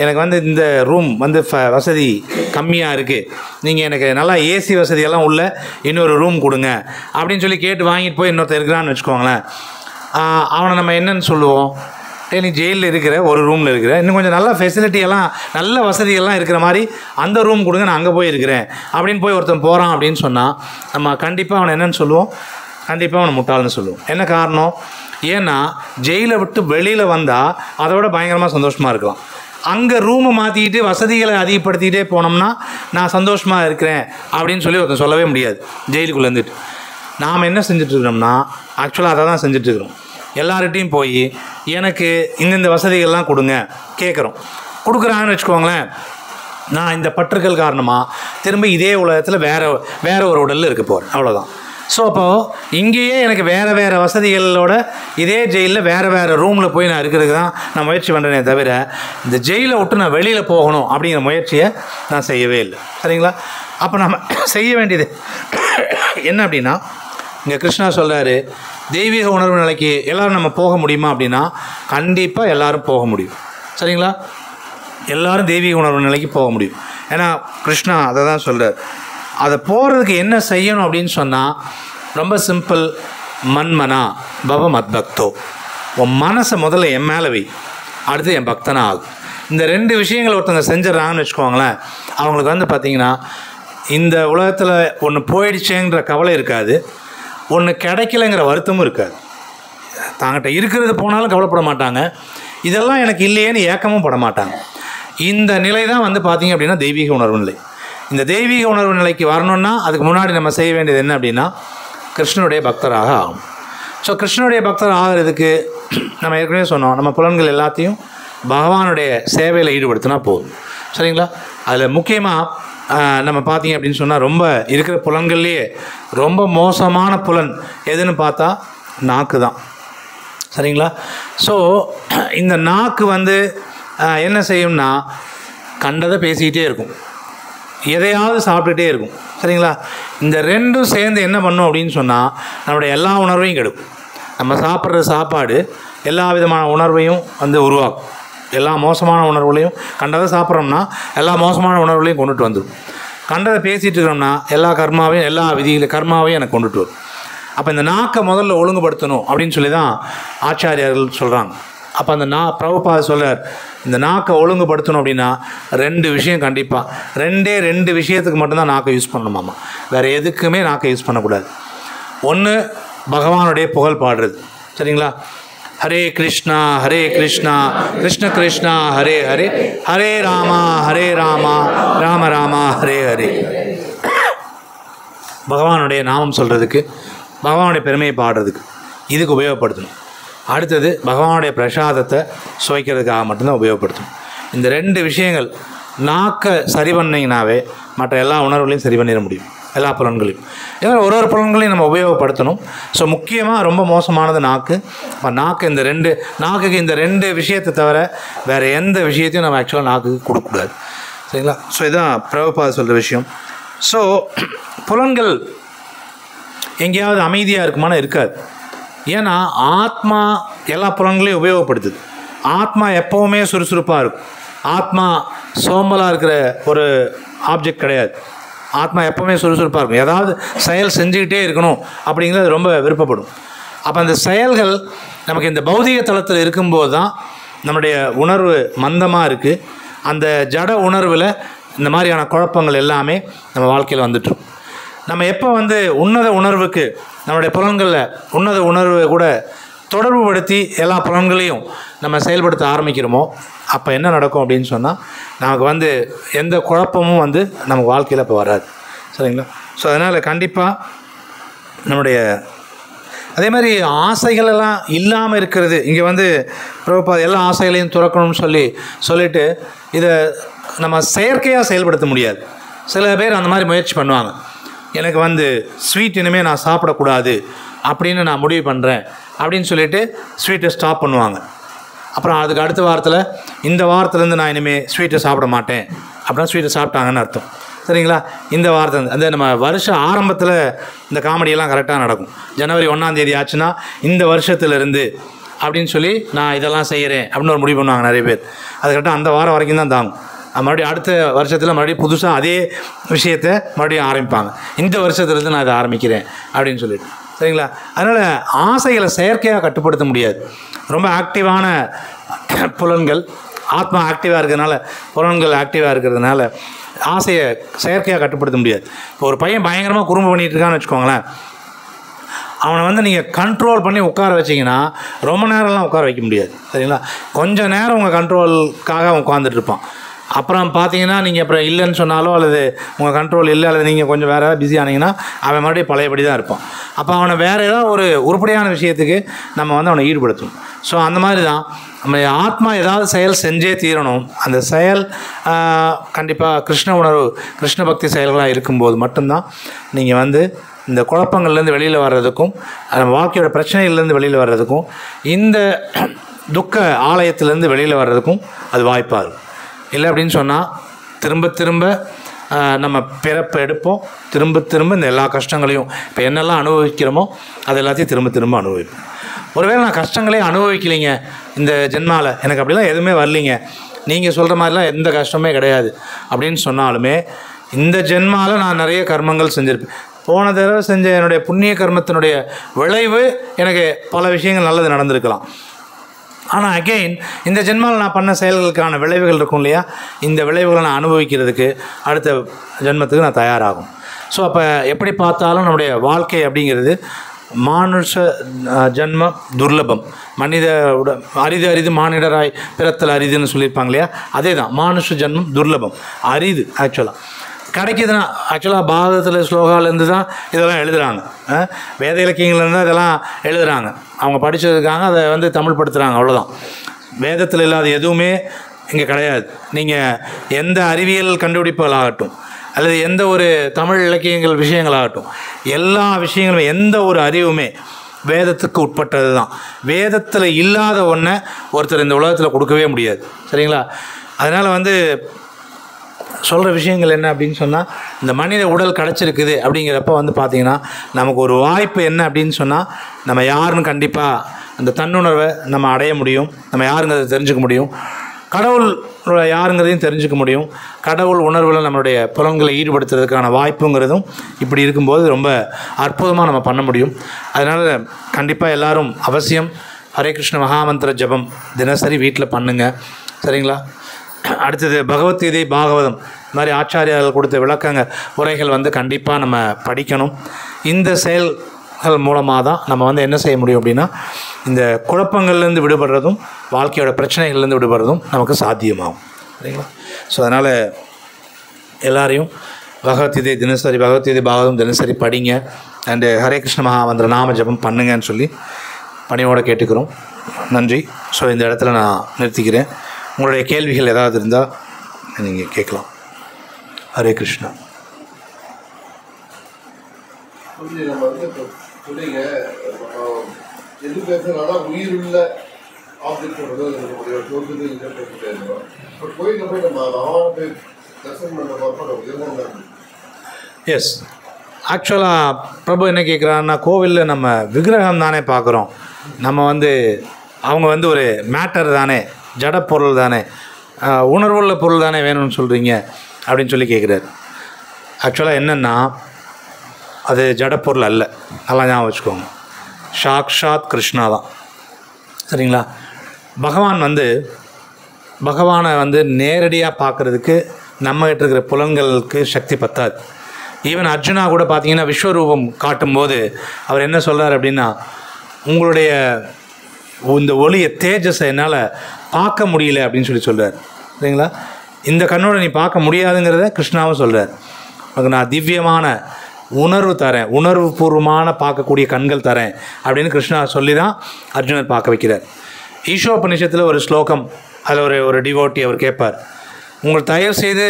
எனக்கு வந்து இந்த ரூம் வந்து வசதி கம்மியாக இருக்குது, நீங்கள் எனக்கு நல்லா ஏசி வசதியெல்லாம் உள்ள இன்னொரு ரூம் கொடுங்க அப்படின்னு சொல்லி கேட்டு வாங்கிட்டு போய் இன்னொருத்தர் இருக்கிறான்னு வச்சுக்கோங்களேன். அவனை நம்ம என்னன்னு சொல்லுவோம்? நீ ஜெயிலில் இருக்கிற, ஒரு ரூமில் இருக்கிற, இன்னும் கொஞ்சம் நல்ல ஃபெசிலிட்டியெல்லாம் நல்ல வசதியெல்லாம் இருக்கிற மாதிரி அந்த ரூம் கொடுங்க, நான் அங்கே போய் இருக்கிறேன் அப்படின்னு போய் ஒருத்தன் போகிறான் அப்படின்னு சொன்னால் நம்ம கண்டிப்பாக அவனை என்னன்னு சொல்லுவோம்? கண்டிப்பாக அவனை முட்டாள்னு சொல்லுவோம். என்ன காரணம்? ஏன்னா ஜெயிலை விட்டு வெளியில் வந்தால் அதை விட பயங்கரமாக சந்தோஷமாக இருக்கலாம். அங்கே ரூமை மாற்றிக்கிட்டு வசதிகளை அதிகப்படுத்திக்கிட்டே போனோம்னா நான் சந்தோஷமாக இருக்கிறேன் அப்படின்னு சொல்லி ஒருத்தன் சொல்லவே முடியாது. ஜெயிலுக்குள்ளே இருந்துட்டு நாம் என்ன செஞ்சிட்ருக்கிறோம்னா, ஆக்சுவலாக அதை தான் செஞ்சிட்ருக்கிறோம். எல்லார்கிட்டையும் போய் எனக்கு இந்தந்த வசதிகள்லாம் கொடுங்க கேட்குறோம். கொடுக்குறாங்கன்னு வச்சுக்கோங்களேன், நான் இந்த பற்றுக்கள் காரணமாக திரும்ப இதே உலகத்தில் வேறு ஒரு உடலில் இருக்க போகிறேன், அவ்வளோதான். ஸோ அப்போது இங்கேயே எனக்கு வேறு வசதிகளோட இதே ஜெயிலில் வேறு ரூமில் போய் நான் இருக்கிறதுக்கு தான் நான் முயற்சி பண்ணுறேனே தவிர, இந்த ஜெயிலை விட்டு நான் வெளியில் போகணும் அப்படிங்கிற முயற்சியை நான் செய்யவே இல்லை. சரிங்களா? அப்போ நம்ம செய்ய வேண்டியது என்ன அப்படின்னா, இங்கே கிருஷ்ணா சொல்கிறாரு, தெய்வீக உணர்வு நிலைக்கு எல்லோரும் நம்ம போக முடியுமா அப்படின்னா, கண்டிப்பாக எல்லோரும் போக முடியும். சரிங்களா? எல்லோரும் தெய்வீக உணர்வு நிலைக்கு போக முடியும். ஏன்னா கிருஷ்ணா அதை தான் சொல்கிறார். அதை போகிறதுக்கு என்ன செய்யணும் அப்படின்னு சொன்னால் ரொம்ப சிம்பிள். மன்மனா பவ மத்பக்தோ, உன் மனசை முதல்ல என் மேலே வை, அடுத்து என் பக்தனா ஆகும். இந்த 2 விஷயங்கள் ஒருத்தங்க செஞ்சிடறாங்கன்னு வச்சுக்கோங்களேன், அவங்களுக்கு வந்து பார்த்திங்கன்னா இந்த உலகத்தில் ஒன்று போயிடுச்சேங்கிற கவலை இருக்காது, ஒன்று கிடைக்கலைங்கிற வருத்தமும் இருக்காது. தாங்கிட்ட இருக்கிறது போனாலும் கவலைப்பட மாட்டாங்க, இதெல்லாம் எனக்கு இல்லையேன்னு ஏக்கமும் பட மாட்டாங்க. இந்த நிலை தான் வந்து பார்த்திங்க அப்படின்னா தெய்வீக உணர்வு நிலை. இந்த தெய்வீக உணர்வு நிலைக்கு வரணுன்னா அதுக்கு முன்னாடி நம்ம செய்ய வேண்டியது என்ன அப்படின்னா கிருஷ்ணனுடைய பக்தராக ஆகணும். ஸோ கிருஷ்ணனுடைய பக்தர் ஆகிறதுக்கு நம்ம ஏற்கனவே சொன்னோம், நம்ம புலன்கள் எல்லாத்தையும் பகவானுடைய சேவையில் ஈடுபடுத்தினா போதும். சரிங்களா? அதில் முக்கியமாக நம்ம பார்த்திங்க அப்படின்னு சொன்னால் ரொம்ப இருக்கிற புலன்கள்லேயே ரொம்ப மோசமான புலன் எதுன்னு பார்த்தா நாக்கு தான். சரிங்களா? ஸோ இந்த நாக்கு வந்து என்ன செய்யும்னா கண்டதை பேசிக்கிட்டே இருக்கும், எதையாவது சாப்பிட்டுட்டே இருக்கும். சரிங்களா? இந்த ரெண்டும் சேர்ந்து என்ன பண்ணும் அப்படின்னு சொன்னால் நம்மளுடைய எல்லா உணர்வையும் கெடுக்கும். நம்ம சாப்பிட்ற சாப்பாடு எல்லா விதமான உணர்வையும் வந்து உருவாக்கும். எல்லா மோசமான உணர்வுகளையும் கண்டதை சாப்பிட்றோம்னா எல்லா மோசமான உணர்வுகளையும் கொண்டுட்டு வந்துடும். கண்டதை பேசிகிட்டு இருக்கிறோம்னா எல்லா கர்மாவையும் எல்லா விதிகளை கர்மாவையும் எனக்கு கொண்டுட்டு வரும். அப்போ இந்த நாக்கை முதல்ல ஒழுங்குபடுத்தணும் அப்படின்னு சொல்லி தான் ஆச்சாரியார்கள் சொல்கிறாங்க. அப்போ அந்த பிரபுபாத சொல்றார், இந்த நாக்கை ஒழுங்குபடுத்தணும் அப்படின்னா 2 விஷயம் கண்டிப்பாக, 2 விஷயத்துக்கு மட்டும்தான் நாக்கை யூஸ் பண்ணணுமாம்மா, வேறு எதுக்குமே நாக்கை யூஸ் பண்ணக்கூடாது. ஒன்று பகவானுடைய புகழ் பாடுறது. சரிங்களா? ஹரே கிருஷ்ணா கிருஷ்ண கிருஷ்ணா ஹரே ஹரே, ஹரே ராமா ராம ராமா ஹரே ஹரே. பகவானுடைய நாமம் சொல்கிறதுக்கு, பகவானுடைய பெருமையை பாடுறதுக்கு இதுக்கு உபயோகப்படுத்தணும். அடுத்தது பகவானுடைய பிரசாதத்தை சுவைக்கிறதுக்காக மட்டும்தான் உபயோகப்படுத்தணும். இந்த 2 விஷயங்கள் நாக்கை சரி பண்ணிங்கனாவே மற்ற எல்லா உணர்வுகளையும் சரி பண்ணிட முடியும், எல்லா புலன்களையும். ஏன்னா ஒரு புலன்களையும் நம்ம உபயோகப்படுத்தணும். ஸோ முக்கியமாக ரொம்ப மோசமானது நாக்கு. இப்போ நாக்கு நாக்குக்கு இந்த 2 விஷயத்தை தவிர வேறு எந்த விஷயத்தையும் நம்ம ஆக்சுவலாக நாக்குக்கு கொடுக்கக்கூடாது. சரிங்களா? ஸோ இதுதான் பிரபுபாத சொல்கிற விஷயம். ஸோ புலன்கள் எங்கேயாவது அமைதியாக இருக்குமானா இருக்காது. ஏன்னா ஆத்மா எல்லா புலன்களையும் உபயோகப்படுத்துது. ஆத்மா எப்போவுமே சுறுசுறுப்பாக இருக்கும். ஆத்மா சோம்பலாக இருக்கிற ஒரு ஆப்ஜெக்ட் கிடையாது. ஆத்மா எப்போவுமே சுறுசுறுப்பாக இருக்கும். ஏதாவது செயல் செஞ்சுக்கிட்டே இருக்கணும் அப்படிங்கிறது ரொம்ப விருப்பப்படும். அப்போ அந்த செயல்கள் நமக்கு இந்த பௌதிக தளத்தில் இருக்கும்போது தான் நம்முடைய உணர்வு மந்தமாக இருக்குது. அந்த ஜட உணர்வில் இந்த மாதிரியான குழப்பங்கள் எல்லாமே நம்ம வாழ்க்கையில் வந்துட்டுரும். நம்ம எப்போ வந்து உன்னத உணர்வுக்கு நம்மளுடைய புலன்களில் உன்னத உணர்வை கூட தொடர்பு படுத்தி எல்லா புலன்களையும் நம்ம செயல்படுத்த ஆரம்பிக்கிறோமோ அப்போ என்ன நடக்கும் அப்படின்னு சொன்னால் நமக்கு வந்து எந்த குழப்பமும் வந்து நமக்கு வாழ்க்கையில் இப்போ வராது. சரிங்களா? ஸோ அதனால் கண்டிப்பாக நம்முடைய அதே மாதிரி ஆசைகளெல்லாம் இல்லாமல் இருக்கிறது. இங்கே வந்து பிரபுபாத எல்லா ஆசைகளையும் துறக்கணும்னு சொல்லிட்டு இதை நம்ம செயற்கையாக செயல்படுத்த முடியாது. சில பேர் அந்த மாதிரி முயற்சி பண்ணுவாங்க. எனக்கு வந்து ஸ்வீட் இனிமேல் நான் சாப்பிடக்கூடாது அப்படின்னு நான் முடிவு பண்ணுறேன் அப்படின்னு சொல்லிட்டு ஸ்வீட்டை ஸ்டாப் பண்ணுவாங்க. அப்புறம் அதுக்கு அடுத்த வாரத்தில் இந்த வாரத்துலேருந்து நான் இனிமேல் ஸ்வீட்டை சாப்பிட மாட்டேன் அப்படின்னா ஸ்வீட்டை சாப்பிட்டாங்கன்னு அர்த்தம். சரிங்களா? இந்த வாரத்தில் அந்த நம்ம வருஷ ஆரம்பத்தில் இந்த காமெடியெல்லாம் கரெக்டாக நடக்கும். ஜனவரி 1ஆம் தேதி ஆச்சுன்னா இந்த வருஷத்துலேருந்து அப்படின்னு சொல்லி நான் இதெல்லாம் செய்கிறேன் அப்படின்னு ஒரு முடிவு பண்ணுவாங்க நிறைய பேர். அது கரெக்டாக அந்த வாரம் வரைக்கும் தான் தாங்கும். மறுபடியும் அடுத்த வருஷத்தில் மறுபடியும் புதுசாக அதே விஷயத்தை மறுபடியும் ஆரம்பிப்பாங்க. இந்த வருஷத்துலேருந்து நான் இதை ஆரம்பிக்கிறேன் அப்படின்னு சொல்லிட்டு. சரிங்களா? அதனால் ஆசைகளை செயற்கையாக கட்டுப்படுத்த முடியாது. ரொம்ப ஆக்டிவான புலன்கள், ஆத்மா ஆக்டிவாக இருக்கிறதுனால, புலன்கள் ஆக்டிவாக இருக்கிறதுனால ஆசையை செயற்கையாக கட்டுப்படுத்த முடியாது. இப்போ ஒரு பையன் பயங்கரமாக குறும்பு பண்ணிகிட்டு இருக்கான்னு வச்சுக்கோங்களேன், அவனை வந்து நீங்கள் கண்ட்ரோல் பண்ணி உட்கார வச்சிங்கன்னா ரொம்ப நேரம்லாம் உட்கார வைக்க முடியாது. சரிங்களா? கொஞ்சம் நேரம் உங்கள் கண்ட்ரோலுக்காக அவன் உட்காந்துட்டு இருப்பான். அப்புறம் பார்த்தீங்கன்னா நீங்கள் அப்புறம் இல்லைன்னு சொன்னாலோ அல்லது உங்கள் கண்ட்ரோல் இல்லை அல்லது நீங்கள் கொஞ்சம் வேறு ஏதாவது பிஸி ஆனீங்கன்னா அவன் மறுபடியும் பழையபடி தான் இருப்பான். அப்போ அவனை வேறு ஏதாவது ஒரு உருப்படியான விஷயத்துக்கு நம்ம வந்து அவனை ஈடுபடுத்தணும். ஸோ அந்த மாதிரி தான் நம்ம ஆத்மா ஏதாவது செயல் செஞ்சே தீரணும். அந்த செயல் கண்டிப்பாக கிருஷ்ண உணர்வு, கிருஷ்ண பக்தி செயல்களாக இருக்கும்போது மட்டும்தான் நீங்கள் வந்து இந்த குழப்பங்கள்லேருந்து வெளியில் வர்றதுக்கும், நம்ம வாழ்க்கையோட பிரச்சனைகள்லேருந்து வெளியில் வர்றதுக்கும், இந்த துக்க ஆலயத்திலேருந்து வெளியில் வர்றதுக்கும் அது வாய்ப்பாக இருக்கும். இல்லை அப்படின்னு சொன்னால் திரும்ப நம்ம பிறப்பை எடுப்போம், திரும்ப இந்த எல்லா கஷ்டங்களையும் இப்போ என்னெல்லாம் அனுபவிக்கிறோமோ அது எல்லாத்தையும் திரும்ப அனுபவிப்போம். ஒருவேளை நான் கஷ்டங்களே அனுபவிக்கலைங்க இந்த ஜென்மாவில், எனக்கு அப்படிலாம் எதுவுமே வரலிங்க, நீங்கள் சொல்கிற மாதிரிலாம் எந்த கஷ்டமே கிடையாது அப்படின்னு சொன்னாலுமே இந்த ஜென்மாவில் நான் நிறைய கர்மங்கள் செஞ்சுருப்பேன். போன தடவை செஞ்ச என்னுடைய புண்ணிய கர்மத்தினுடைய விளைவு எனக்கு பல விஷயங்கள் நல்லது நடந்திருக்கலாம். ஆனால் அகெயின் இந்த ஜென்மாவில் நான் பண்ண செயல்களுக்கான விளைவுகள் இருக்கும் இல்லையா, இந்த விளைவுகளை நான் அனுபவிக்கிறதுக்கு அடுத்த ஜென்மத்துக்கு நான் தயாராகும். ஸோ அப்போ எப்படி பார்த்தாலும் நம்முடைய வாழ்க்கை அப்படிங்கிறது மானுஷ ஜன்மம் துர்லபம், மனித அரிது அரிது மானிடராய் பிறத்தல் அரிதுன்னு சொல்லியிருப்பாங்க இல்லையா, அதே தான். மானுஷ ஜன்மம் துர்லபம், அரிது. ஆக்சுவலாக கிடைக்கிதுன்னா ஆக்சுவலாக பாரதத்தில் ஸ்லோகாலேருந்து தான் இதெல்லாம் எழுதுகிறாங்க, வேத இலக்கியங்கள்லேருந்து தான் இதெல்லாம் எழுதுகிறாங்க. அவங்க படித்ததுக்காக அதை தமிழ் படுத்துகிறாங்க, அவ்வளோதான். வேதத்தில் இல்லாத எதுவுமே இங்கே கிடையாது. நீங்கள் எந்த அறிவியல் கண்டுபிடிப்புகளாகட்டும் அல்லது எந்த ஒரு தமிழ் இலக்கியங்கள் விஷயங்களாகட்டும், எல்லா விஷயங்களுமே எந்த ஒரு அறிவுமே வேதத்துக்கு உட்பட்டது தான். வேதத்தில் இல்லாத ஒன்றை ஒருத்தர் இந்த உலகத்தில் கொடுக்கவே முடியாது. சரிங்களா? அதனால் சொல்கிற விஷயங்கள் என்ன அப்படின்னு சொன்னால், இந்த மனித உடல் கிடச்சிருக்குது அப்படிங்கிறப்ப பார்த்திங்கன்னா நமக்கு ஒரு வாய்ப்பு என்ன அப்படின்னு சொன்னால், நம்ம யாருன்னு கண்டிப்பாக அந்த தன்னுணர்வை நம்ம அடைய முடியும், நம்ம யாருங்கிறத தெரிஞ்சுக்க முடியும், கடவுள் யாருங்கிறதையும் தெரிஞ்சுக்க முடியும், கடவுள் உணர்வில் நம்மளுடைய புலன்களை ஈடுபடுத்துறதுக்கான வாய்ப்புங்கிறதும் இப்படி இருக்கும்போது ரொம்ப அற்புதமாக நம்ம பண்ண முடியும். அதனால் கண்டிப்பாக எல்லோரும் அவசியம் ஹரே கிருஷ்ண மகாமந்திர ஜபம் தினசரி வீட்டில் பண்ணுங்கள். சரிங்களா? அடுத்தது பகவத்கீதை, பாகவதம் இந்த மாதிரி ஆச்சாரியார்கள் கொடுத்த விளக்கங்க உரைகள் கண்டிப்பாக நம்ம படிக்கணும். இந்த செயல்கள் மூலமாக தான் நம்ம என்ன செய்ய முடியும் அப்படின்னா, இந்த குழப்பங்கள்லேருந்து விடுபடுறதும் வாழ்க்கையோட பிரச்சனைகள்லேருந்து விடுபடுறதும் நமக்கு சாத்தியமாகும். சரிங்களா? ஸோ அதனால் எல்லாரையும் பகவத்கீதை தினசரி, பகவத்கீதை பாகவதம் தினசரி படிங்க. அண்டு ஹரே கிருஷ்ண மகாமந்திர நாம ஜபம் பண்ணுங்கன்னு சொல்லி பணியோடு கேட்டுக்கிறோம். நன்றி. ஸோ இந்த இடத்துல நான் நிறுத்திக்கிறேன். உங்களுடைய கேள்விகள் ஏதாவது இருந்தால் நீங்கள் கேட்கலாம். ஹரே கிருஷ்ணா. உயிருள்ள எஸ், ஆக்சுவலாக பிரபு என்ன கேட்குறாருன்னா, கோவிலில் நம்ம விக்கிரகம் தானே பார்க்குறோம், நம்ம அவங்க ஒரு மேட்டர் தானே, ஜடப்பொருள் தானே, உணர்வுள்ள பொருள் தானே வேணும்னு சொல்கிறீங்க அப்படின்னு சொல்லி கேட்குறாரு. ஆக்சுவலாக என்னென்னா, அது ஜடப்பொருள் அல்ல, நல்லா ஞாபகம் வச்சுக்கோங்க. சாக்ஷாத் கிருஷ்ணா தான். சரிங்களா? பகவானை நேரடியாக பார்க்குறதுக்கு நம்மகிட்ட இருக்கிற புலன்களுக்கு சக்தி பத்தாது. ஈவன் அர்ஜுனா கூட பார்த்தீங்கன்னா விஸ்வரூபம் காட்டும்போது அவர் என்ன சொல்கிறார் அப்படின்னா, உங்களுடைய இந்த ஒளியை தேஜஸை என்னால் பார்க்க முடியல அப்படின்னு சொல்லி சொல்கிறார். சரிங்களா? இந்த கண்ணோட நீ பார்க்க முடியாதுங்கிறத கிருஷ்ணாவும் சொல்கிறார். உனக்கு நான் திவ்யமான உணர்வு தரேன், உணர்வு பூர்வமான பார்க்கக்கூடிய கண்கள் தரேன் அப்படின்னு கிருஷ்ணா சொல்லி தான் அர்ஜுனர் பார்க்க வைக்கிறார். ஈஷோபனிஷத்தில் ஒரு ஸ்லோகம், அதில் ஒரு டிவோட்டி அவர் கேட்பார், உங்கள் தயவு செய்து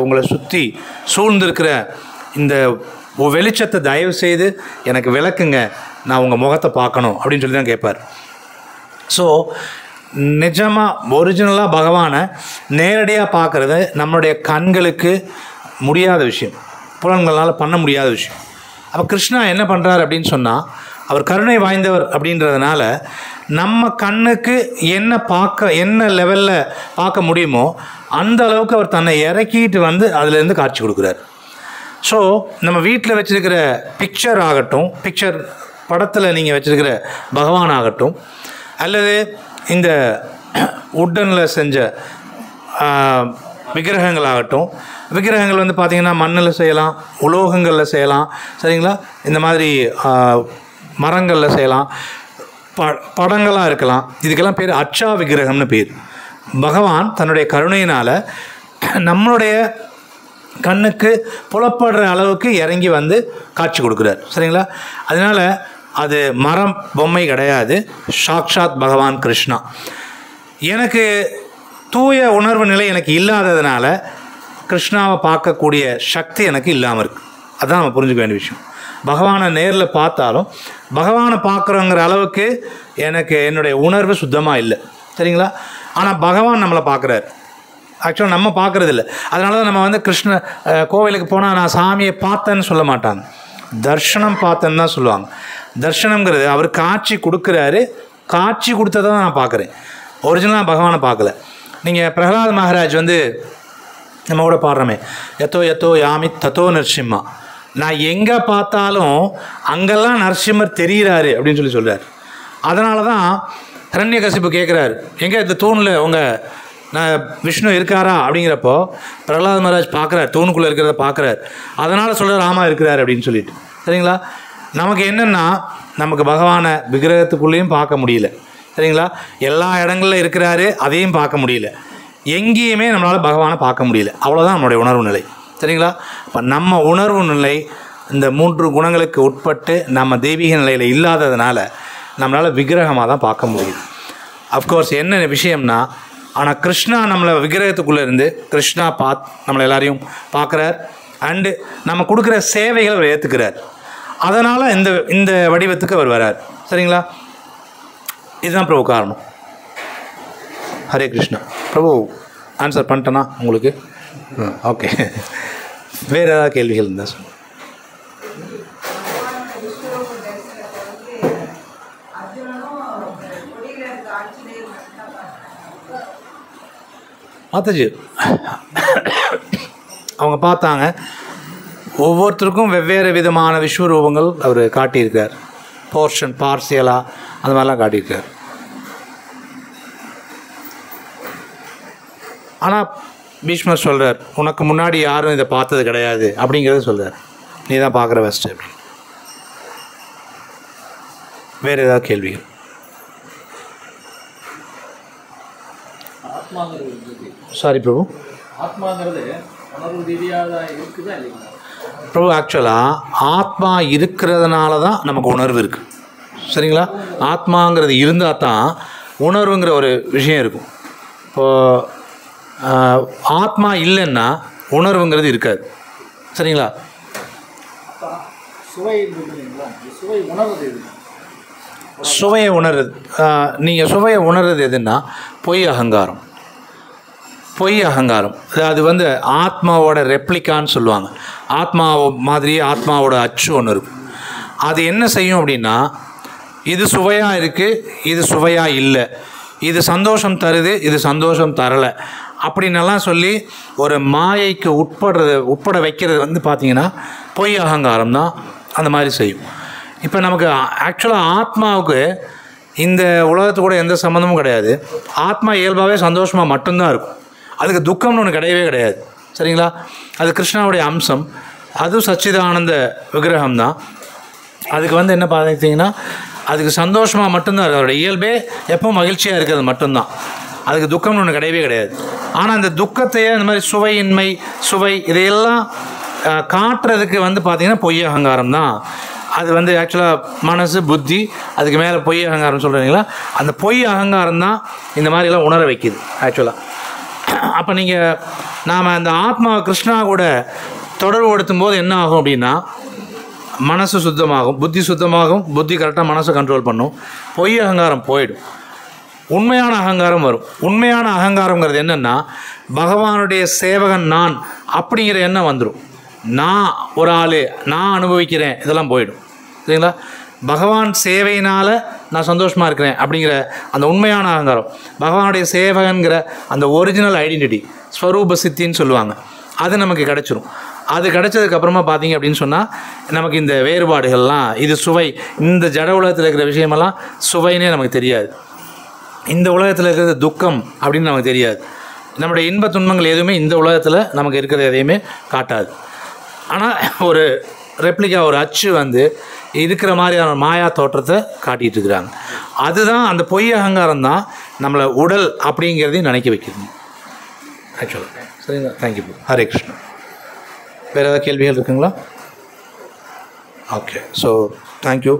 உங்களை சுற்றி சூழ்ந்திருக்கிற இந்த வெளிச்சத்தை தயவு செய்து எனக்கு விளக்குங்க, நான் உங்கள் முகத்தை பார்க்கணும் அப்படின்னு சொல்லி தான் கேட்பார். ஸோ நிஜமாக ஒரிஜினலாக பகவானை நேரடியாக பார்க்குறது நம்மளுடைய கண்களுக்கு முடியாத விஷயம், புலன்களால் பண்ண முடியாத விஷயம். அப்போ கிருஷ்ணா என்ன பண்ணுறார் அப்படின்னு சொன்னால், அவர் கருணை வாய்ந்தவர் அப்படின்றதுனால நம்ம கண்ணுக்கு என்ன லெவலில் பார்க்க முடியுமோ அந்த அளவுக்கு அவர் தன்னை இறக்கிட்டு அதுலேருந்து காட்சி கொடுக்குறார். ஸோ நம்ம வீட்டில் வச்சுருக்கிற பிக்சர் ஆகட்டும், பிக்சர் படத்தில் நீங்கள் வச்சுருக்கிற பகவான் ஆகட்டும், அல்லது இந்த உட்டனில் செஞ்ச விக்கிரகங்களாகட்டும், விக்கிரகங்கள் பார்த்திங்கன்னா மண்ணில் செய்யலாம், உலோகங்களில் செய்யலாம். சரிங்களா? இந்த மாதிரி மரங்களில் செய்யலாம், படங்களாக இருக்கலாம். இதுக்கெல்லாம் பேர் அச்சா விக்கிரகம்னு பேர். பகவான் தன்னுடைய கருணையினால் நம்மளுடைய கண்ணுக்கு புலப்படுற அளவுக்கு இறங்கி காட்சி கொடுக்குறார். சரிங்களா? அதனால் அது மரம் பொம்மை கிடையாது, சாக்ஷாத் பகவான் கிருஷ்ணா. எனக்கு தூய உணர்வு நிலை எனக்கு இல்லாததுனால கிருஷ்ணாவை பார்க்கக்கூடிய சக்தி எனக்கு இல்லாமல் இருக்குது. அதுதான் நம்ம புரிஞ்சுக்க வேண்டிய விஷயம். பகவானை நேரில் பார்த்தாலும் பகவானை பார்க்குறோங்கிற அளவுக்கு எனக்கு என்னுடைய உணர்வு சுத்தமாக இல்லை. சரிங்களா? ஆனால் பகவான் நம்மளை பார்க்குறாரு. ஆக்சுவலாக நம்ம பார்க்குறதில்ல. அதனால தான் நம்ம கிருஷ்ண கோவிலுக்கு போனால் நான் சாமியை பார்த்தேன்னு சொல்ல மாட்டாங்க, தர்ஷனம் பார்த்தேன்னு தான் சொல்லுவாங்க. தர்ஷனம்ங்கிறது அவர் காட்சி கொடுக்குறாரு, காட்சி கொடுத்ததை தான் நான் பார்க்குறேன், ஒரிஜினலாக பகவானை பார்க்கல. நீங்கள் பிரகலாத் மகாராஜ் நம்ம கூட பாடுறோமே, எத்தோ எத்தோ யாமி தத்தோ நரசிம்மா, நான் எங்கே பார்த்தாலும் அங்கெல்லாம் நரசிம்மர் தெரிகிறாரு அப்படின்னு சொல்கிறார். அதனால தான் ஹிரண்யகசிபு கேட்குறாரு, எங்கே இந்த தூணில் நான் விஷ்ணு இருக்காரா அப்படிங்கிறப்போ பிரகலாத் மகாராஜ் பார்க்குறார், தூணுக்குள்ளே இருக்கிறத பார்க்குறார். அதனால் சொல்கிறார் ஆமா இருக்கிறார் அப்படின்னு சொல்லிட்டு. சரிங்களா? நமக்கு என்னென்னா நமக்கு பகவானை விக்கிரகத்துக்குள்ளேயும் பார்க்க முடியல, சரிங்களா? எல்லா இடங்களில் இருக்கிறாரு, அதையும் பார்க்க முடியல. எங்கேயுமே நம்மளால் பகவானை பார்க்க முடியல. அவ்வளோதான் நம்மளுடைய உணர்வு நிலை, சரிங்களா? இப்போ நம்ம உணர்வு நிலை இந்த 3 குணங்களுக்கு உட்பட்டு நம்ம தெய்வீக நிலையில் இல்லாததுனால நம்மளால் விக்கிரகமாக தான் பார்க்க முடியுது. அஃப்கோர்ஸ் என்ன விஷயம்னா, ஆனால் கிருஷ்ணா நம்மளை விக்கிரகத்துக்குள்ளே இருந்து கிருஷ்ணா நம்மளை எல்லாரையும் பார்க்குறார். அண்டு நம்ம கொடுக்குற சேவைகள் அவர் ஏற்றுக்கிறார். அதனால் இந்த வடிவத்துக்கு அவர் வரார், சரிங்களா? இதுதான் பிரபு காரணம். ஹரே கிருஷ்ணா. பிரபு ஆன்சர் பண்ணிட்டேனா உங்களுக்கு? ஓகே. வேறு ஏதாவது கேள்விகள் இருந்தால் சொல்லுங்கள். மாதாஜி அவங்க பார்த்தாங்க, ஒவ்வொருத்தருக்கும் வெவ்வேறு விதமான விஸ்வரூபங்கள் அவர் காட்டியிருக்கார். பார்சியலாக அந்த மாதிரிலாம் காட்டியிருக்கார். ஆனால் பீஷ்மர் சொல்கிறார், உனக்கு முன்னாடி யாரும் இதை பார்த்தது கிடையாது அப்படிங்கிறத சொல்கிறார். நீ தான் பார்க்குற ஃபஸ்ட்டு அப்படின்னு. வேறு ஏதாவது கேள்விகள்? சாரி பிரபு. பிரபு ஆக்சுவலாக ஆத்மா இருக்கிறதுனால தான் நமக்கு உணர்வு இருக்குது, சரிங்களா? ஆத்மாங்கிறது இருந்தால் தான் உணர்வுங்கிற ஒரு விஷயம் இருக்கும். இப்போது ஆத்மா இல்லைன்னா உணர்வுங்கிறது இருக்காது, சரிங்களா? சுவையை உணர்றது, நீங்கள் சுவையை உணர்றது எதுன்னா பொய் அகங்காரம். பொய் அகங்காரம் அது ஆத்மாவோட ரெப்ளிகான்னு சொல்லுவாங்க. ஆத்மா மாதிரியே ஆத்மாவோட அச்சு ஒன்று இருக்கும். அது என்ன செய்யும் அப்படின்னா, இது சுவையாக இருக்குது, இது சுவையாக இல்லை, இது சந்தோஷம் தருது, இது சந்தோஷம் தரலை அப்படின்னெல்லாம் சொல்லி ஒரு மாயைக்கு உட்பட வைக்கிறது பார்த்திங்கன்னா பொய் அகங்காரம் தான் அந்த மாதிரி செய்யும். இப்போ நமக்கு ஆக்சுவலாக ஆத்மாவுக்கு இந்த உலகத்து கூட எந்த சம்மந்தமும் கிடையாது. ஆத்மா இயல்பாகவே சந்தோஷமாக மட்டும்தான் இருக்கும். அதுக்கு துக்கம்னு ஒன்று கிடையவே கிடையாது, சரிங்களா? அது கிருஷ்ணாவுடைய அம்சம், அதுவும் சச்சிதானந்த விக்கிரகம் தான். அதுக்கு என்ன பார்த்தீங்கன்னா அதுக்கு சந்தோஷமாக மட்டும்தான் இருக்குது. அதோடய இயல்பே எப்பவும் மகிழ்ச்சியாக இருக்கிறது மட்டும்தான். அதுக்கு துக்கம்னு ஒன்று கிடையவே கிடையாது. ஆனால் அந்த துக்கத்தையே இந்த மாதிரி சுவையின்மை, சுவை இதையெல்லாம் காட்டுறதுக்கு பார்த்திங்கன்னா பொய் அகங்காரம் தான். அது ஆக்சுவலாக மனசு புத்தி அதுக்கு மேலே பொய் அகங்காரம் சொல்கிறீங்களா, அந்த பொய் அகங்காரம் தான் இந்த மாதிரிலாம் உணர வைக்கிது ஆக்சுவலாக. அப்போ நாம் அந்த ஆத்மா கிருஷ்ணா கூட தொடர்பு படுத்தும் போது என்ன ஆகும் அப்படின்னா, மனசு சுத்தமாகும், புத்தி சுத்தமாகும், புத்தி கரெக்டாக மனசை கண்ட்ரோல் பண்ணும், பொய் அகங்காரம் போயிடும், உண்மையான அகங்காரம் வரும். உண்மையான அகங்காரங்கிறது என்னென்னா, பகவானுடைய சேவகன் நான் அப்படிங்கிற எண்ணம் வந்துடும். நான் ஒரு ஆள், நான் அனுபவிக்கிறேன், இதெல்லாம் போயிடும், சரிங்களா? பகவான் சேவையினால் நான் சந்தோஷமாக இருக்கிறேன் அப்படிங்கிற அந்த உண்மையான அகங்காரம், பகவானுடைய சேவகன்கிற அந்த ஒரிஜினல் ஐடென்டிட்டி, ஸ்வரூப சித்தின்னு சொல்லுவாங்க, அது நமக்கு கிடச்சிரும். அது கிடச்சதுக்கப்புறமா பார்த்தீங்க அப்படின்னு சொன்னால் நமக்கு இந்த வேறுபாடுகள்லாம், இது சுவை, இந்த ஜட உலகத்தில் இருக்கிற விஷயமெல்லாம் சுவைன்னே நமக்கு தெரியாது, இந்த உலகத்தில் இருக்கிறது துக்கம் அப்படின்னு நமக்கு தெரியாது, நம்முடைய இன்ப துன்பங்கள் எதுவுமே இந்த உலகத்தில் நமக்கு இருக்கிறது எதையுமே காட்டாது. ஆனால் ஒரு ரெப்ளிகா, ஒரு அச்சு இருக்கிற மாதிரியான மாயா தோற்றத்தை காட்டிகிட்டு இருக்கிறாங்க. அதுதான் அந்த பொய் அகங்காரம் தான் நம்மளை உடல் அப்படிங்கிறதையும் நினைக்க வைக்கிறது ஆக்சுவலாக, சரிங்களா? தேங்க்யூ. ஹரே கிருஷ்ணா. வேறு ஏதாவது கேள்விகள் இருக்குங்களா? ஓகே. So thank you.